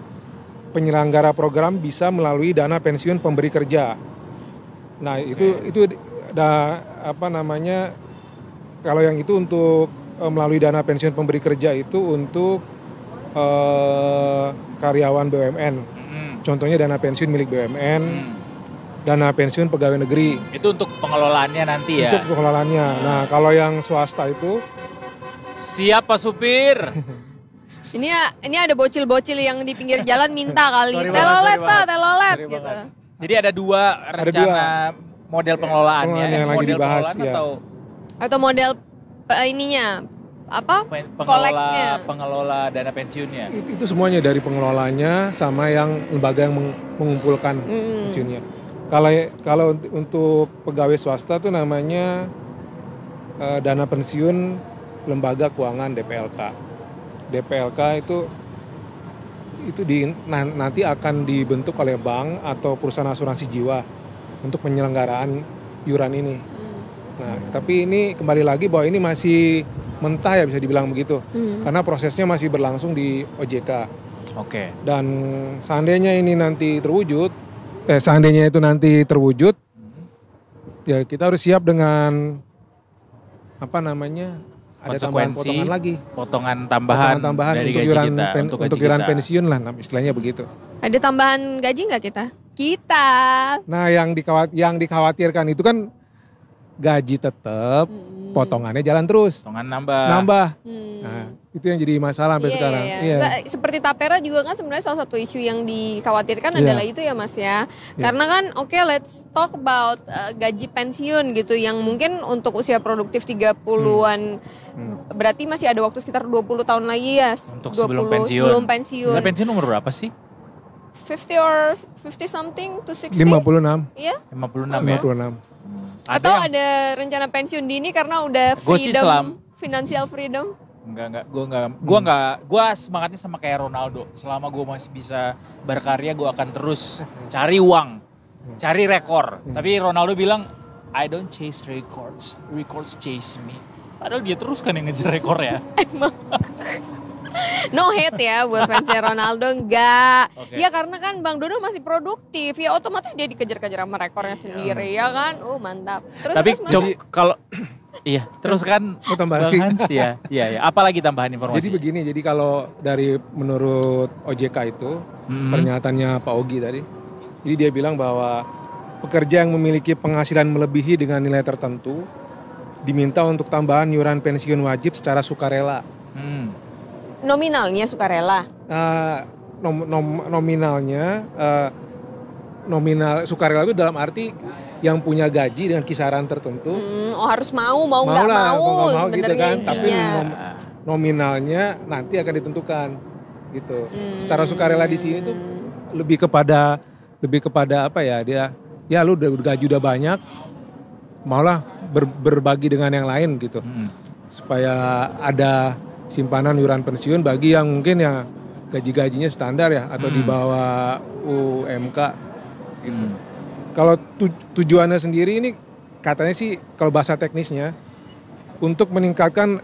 penyelenggara program bisa melalui dana pensiun pemberi kerja. Nah, itu kalau yang itu untuk melalui dana pensiun pemberi kerja itu untuk karyawan BUMN. Contohnya dana pensiun milik BUMN, dana pensiun pegawai negeri. Itu untuk pengelolaannya nanti ya? Untuk pengelolaannya. Nah, kalau yang swasta itu... Siap Pak Supir. Ini ada bocil-bocil yang di pinggir jalan minta kali. Sorry Telolet banget, Pak, sorry telolet Sorry gitu. banget. Jadi ada dua rencana model pengelolaannya. Pengelolaan yang lagi Model dibahas, pengelolaan ya. Atau model ininya apa? Koleknya. Pengelola dana pensiunnya. Itu semuanya dari pengelolanya sama yang lembaga yang mengumpulkan pensiunnya. Kalau untuk pegawai swasta tuh namanya dana pensiun lembaga keuangan DPLK. DPLK itu nanti akan dibentuk oleh bank atau perusahaan asuransi jiwa untuk penyelenggaraan iuran ini. Nah, tapi ini kembali lagi bahwa ini masih mentah ya bisa dibilang begitu. Karena prosesnya masih berlangsung di OJK. Oke. Dan seandainya ini nanti terwujud, seandainya itu nanti terwujud, ya kita harus siap dengan ada tambahan potongan lagi. Potongan tambahan dari untuk gaji iuran kita. untuk iuran pensiun lah, istilahnya begitu. Ada tambahan gaji nggak kita? Nah, yang dikhawatirkan itu kan gaji tetap, potongannya jalan terus. Potongan nambah. Nah, itu yang jadi masalah sampai sekarang. Iya. Seperti Tapera juga kan sebenarnya salah satu isu yang dikhawatirkan adalah itu ya Mas ya. Karena kan let's talk about gaji pensiun gitu yang mungkin untuk usia produktif 30-an berarti masih ada waktu sekitar 20 tahun lagi ya. Untuk sebelum pensiun. Nah, pensiun umur berapa sih? 50 or 50 something to 60? 56. Iya? 56 ya? 56. Atau ada rencana pensiun dini karena udah financial freedom? Enggak. Gue semangatnya sama kayak Ronaldo. Selama gue masih bisa berkarya, gue akan terus cari uang, cari rekor. Tapi Ronaldo bilang, I don't chase records, records chase me. Padahal dia terus kan yang ngejar rekor ya. Emang. No hate ya buat fansnya Ronaldo, enggak. Ya karena kan Bang Dodo masih produktif, ya otomatis dia dikejar-kejar sama rekornya sendiri ya kan. Mantap. Tapi kalau iya, terus kan tambah Bang Hans ya. Iya. Apalagi tambahan informasi? Jadi begini, jadi kalau menurut OJK itu pernyataannya Pak Ogi tadi, jadi dia bilang bahwa pekerja yang memiliki penghasilan melebihi dengan nilai tertentu diminta untuk tambahan iuran pensiun wajib secara sukarela. Nominalnya sukarela? Nominal sukarela itu dalam arti yang punya gaji dengan kisaran tertentu. Harus mau nggak mau gitu kan. Intinya. Tapi nominalnya nanti akan ditentukan gitu. Secara sukarela di sini tuh lebih kepada apa ya, dia lu gaji udah banyak, maulah berbagi dengan yang lain gitu. Supaya ada simpanan iuran pensiun bagi yang mungkin gaji-gajinya standar ya atau di bawah UMK gitu. Kalau tujuannya sendiri ini katanya sih kalau bahasa teknisnya untuk meningkatkan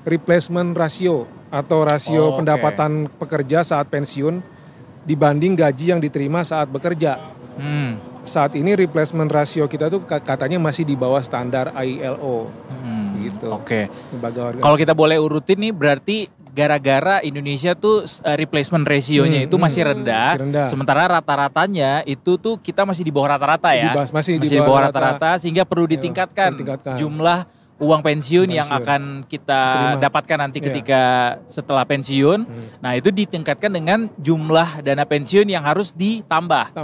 replacement ratio atau rasio pendapatan pekerja saat pensiun dibanding gaji yang diterima saat bekerja. Saat ini replacement ratio kita tuh katanya masih di bawah standar ILO. Gitu. Oke. Kalau kita boleh urutin nih berarti gara-gara Indonesia tuh replacement ratio-nya itu masih rendah, sementara rata-ratanya itu tuh kita masih di bawah rata-rata ya. Masih di bawah rata-rata sehingga perlu ditingkatkan jumlah uang pensiun yang akan kita dapatkan nanti ketika setelah pensiun. Nah, itu ditingkatkan dengan jumlah dana pensiun yang harus ditambah.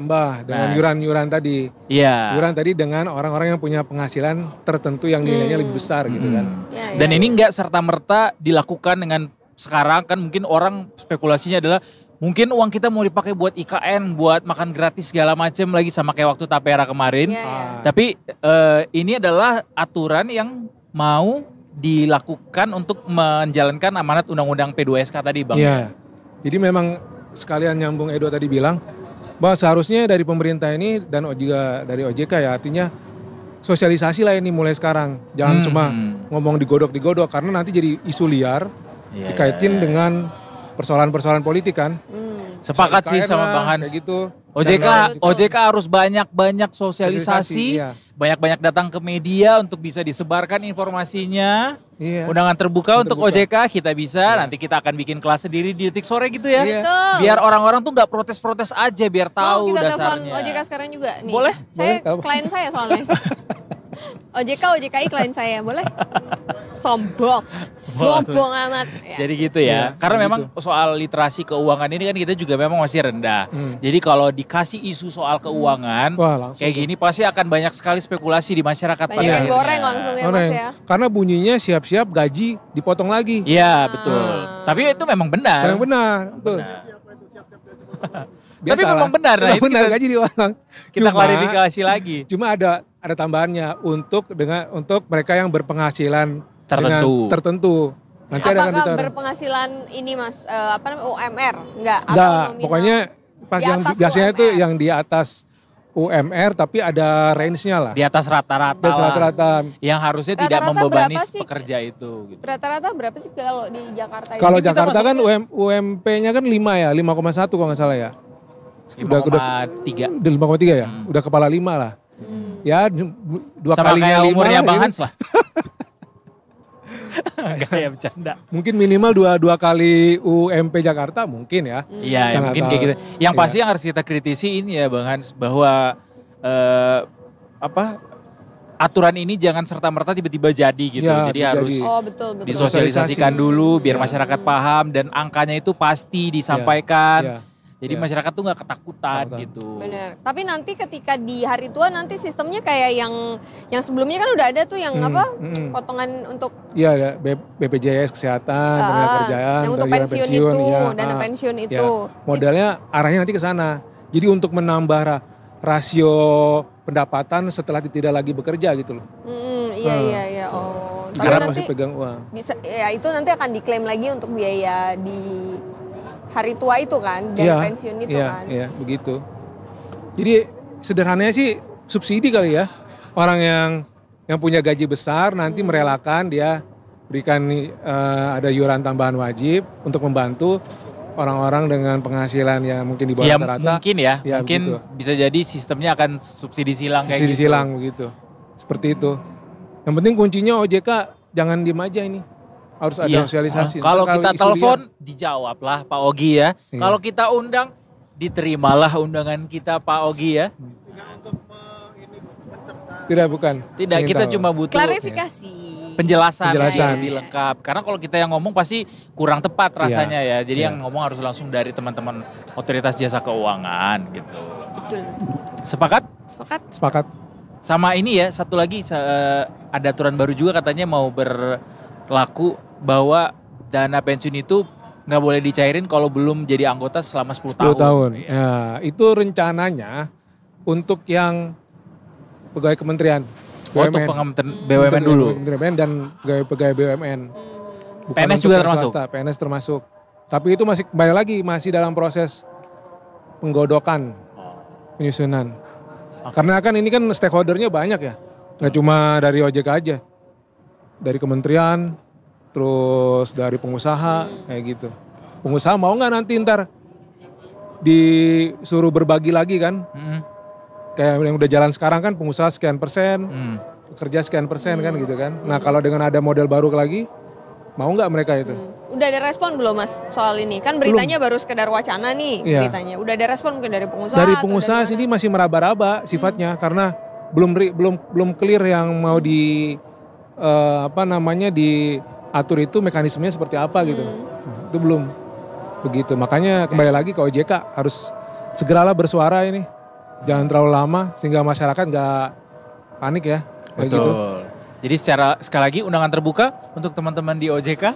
Dengan yuran-yuran tadi. Iya. Yuran tadi dengan orang-orang yang punya penghasilan tertentu yang nilainya lebih besar gitu kan. Dan ini enggak serta-merta dilakukan dengan sekarang kan mungkin orang spekulasinya adalah mungkin uang kita mau dipakai buat IKN, buat makan gratis segala macam lagi sama kayak waktu Tapera kemarin. Tapi ini adalah aturan yang mau dilakukan untuk menjalankan amanat Undang-Undang P2SK tadi Bang. Iya, jadi memang sekalian nyambung Edo tadi bilang bahwa seharusnya dari pemerintah ini dan juga dari OJK ya artinya sosialisasi lah ini mulai sekarang. Jangan cuma ngomong digodok-digodok karena nanti jadi isu liar dikaitin dengan persoalan-persoalan politik kan. Sepakat sih sama Bang Hans. Kayak gitu. OJK harus banyak-banyak sosialisasi, banyak-banyak datang ke media untuk bisa disebarkan informasinya. Undangan terbuka untuk OJK kita bisa, nanti kita akan bikin kelas sendiri di Detik Sore gitu ya. Biar orang-orang tuh nggak protes-protes aja, biar tahu dasarnya. Mau kita telepon OJK sekarang juga nih. Boleh? Klien saya soalnya. OJKI klien saya, boleh? Sombong amat. Ya. Jadi gitu ya. Karena memang soal literasi keuangan ini kan kita juga memang masih rendah. Jadi kalau dikasih isu soal keuangan, kayak gini pasti akan banyak sekali spekulasi di masyarakat. Banyak yang goreng langsung ya Mas ya. Karena bunyinya siap-siap gaji dipotong lagi. Iya betul. Tapi itu memang benar. Memang benar. Betul. Tapi memang benar. Nah, benar gaji dipotong. Kita klarifikasi lagi. Cuma ada tambahannya untuk mereka yang berpenghasilan tertentu. Nanti apakah berpenghasilan ini Mas UMR? Enggak. Pokoknya pas yang biasanya itu yang di atas UMR tapi ada range-nya lah. Di atas rata-rata. Yang harusnya tidak membebani pekerja itu. Gitu. Rata-rata berapa sih kalau di Jakarta? Kalau Jakarta kan UMP-nya kan 5 ya, 5,1 kalau nggak salah ya. 5,3. 5,3 ya? Udah kepala 5 lah. Ya 2 kalinya 5 umurnya lah, Bang gitu. Hans lah. Gak kayak bercanda. Mungkin minimal 2 kali UMP Jakarta mungkin ya. Iya mungkin kayak gitu. Yang pasti yang harus kita kritisi ini ya Bang Hans bahwa aturan ini jangan serta-merta tiba-tiba jadi gitu. Jadi harus disosialisasikan dulu biar masyarakat paham dan angkanya itu pasti disampaikan. Jadi masyarakat tuh nggak ketakutan gitu. Bener. Tapi nanti ketika di hari tua nanti sistemnya kayak yang sebelumnya kan udah ada tuh yang potongan untuk ada BPJS kesehatan, tenaga kerjaan, yang untuk pensiun itu, dana pensiun itu. Modalnya arahnya nanti ke sana. Jadi untuk menambah rasio pendapatan setelah tidak lagi bekerja gitu loh. Iya. Tapi karena nanti masih pegang uang. Bisa ya itu nanti akan diklaim lagi untuk biaya di hari tua itu kan, dari pensiun itu kan. Iya, begitu. Jadi sederhananya sih subsidi kali ya. Orang yang punya gaji besar nanti merelakan dia berikan ada iuran tambahan wajib untuk membantu orang-orang dengan penghasilan yang mungkin di bawah rata-rata. Mungkin mungkin begitu. Bisa jadi sistemnya akan subsidi silang kayak gitu. Subsidi silang begitu. Seperti itu. Yang penting kuncinya OJK jangan diem aja ini. Harus ada sosialisasi. Kalau kita telepon dijawab lah Pak Ogi ya. Kalau kita undang diterimalah undangan kita Pak Ogi ya. Tidak bukan. Tidak, kita cuma butuh klarifikasi. Penjelasan yang lebih lengkap. Karena kalau kita yang ngomong pasti kurang tepat rasanya ya. Jadi yang ngomong harus langsung dari teman-teman otoritas jasa keuangan gitu. Betul. Sepakat. Sama ini ya, satu lagi ada aturan baru juga katanya mau berlaku bahwa dana pensiun itu nggak boleh dicairin kalau belum jadi anggota selama 10 tahun. Ya, itu rencananya untuk yang pegawai kementerian. Untuk BUMN dulu. BUMN dan pegawai BUMN. PNS juga termasuk? Swasta, PNS termasuk. Tapi itu masih kembali lagi masih dalam proses penggodokan, penyusunan. Karena kan ini kan stakeholdernya banyak ya, nggak cuma dari OJK aja, dari kementerian, terus dari pengusaha kayak gitu. Pengusaha mau nggak nanti ntar disuruh berbagi lagi kan? Kayak yang udah jalan sekarang kan pengusaha sekian persen, pekerja sekian persen kan gitu kan. Nah kalau dengan ada model baru lagi, mau nggak mereka itu? Udah ada respon belum Mas soal ini? Kan beritanya baru sekedar wacana nih beritanya. Udah ada respon mungkin dari pengusaha? Dari pengusaha sini masih meraba-raba sifatnya karena belum clear yang mau diatur itu mekanismenya seperti apa gitu. Nah, itu belum begitu. Makanya kembali lagi ke OJK harus segeralah bersuara ini. Jangan terlalu lama sehingga masyarakat nggak panik ya. Kayak Betul. gitu. Jadi sekali lagi undangan terbuka untuk teman-teman di OJK.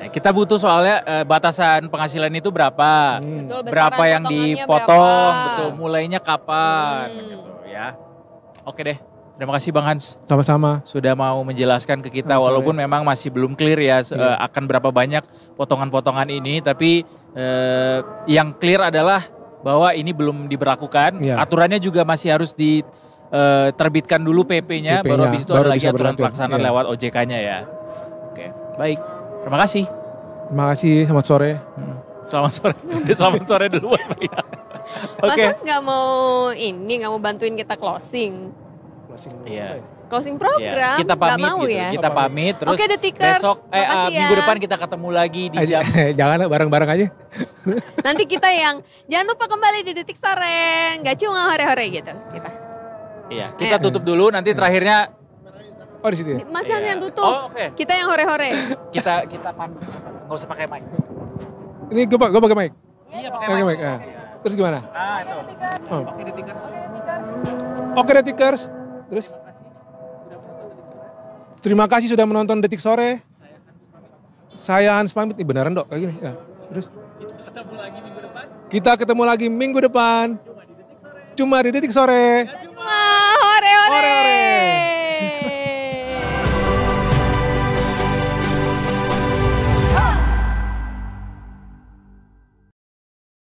Kita butuh soalnya batasan penghasilan itu berapa, Betul, berapa besaran yang potongannya dipotong, berapa. betul, mulainya kapan, gitu ya. Oke deh, terima kasih Bang Hans. Sama-sama. Sudah mau menjelaskan ke kita, Sama-sama. walaupun memang masih belum clear ya akan berapa banyak potongan-potongan ini, tapi yang clear adalah bahwa ini belum diberlakukan, aturannya juga masih harus diterbitkan dulu PP-nya, baru habis itu ada lagi aturan pelaksanaan lewat OJK-nya ya. Oke, baik. Terima kasih. Terima kasih, selamat sore. Selamat sore. Selamat sore duluan. Mas Hans nggak mau bantuin kita closing Iya. closing program? Kita Nggak pamit mau gitu. ya? Kita pamit terus Oke, Detikers. besok Makasih ya. minggu depan kita ketemu lagi di jam. Jangan bareng-bareng aja. Nanti kita yang jangan lupa kembali di Detik Sore, nggak cuma hore-hore gitu kita. Iya, kita tutup dulu nanti terakhirnya. Oh di situ ya? Mas Hans yang tutup, Oh, oke. kita yang hore-hore. Kita pamit. Nggak usah pakai mic. Ini gue pakai mic. Iya, Pakai mic. Nah. Terus gimana? Nah, itu. Oh. Oke, Detikers. Oke Detikers. Terus? Terima kasih sudah menonton Detik Sore. Saya Hans pamit. Nih beneran dok, kayak gini. Ya. Terus? Kita ketemu lagi minggu depan. Cuma di Detik Sore.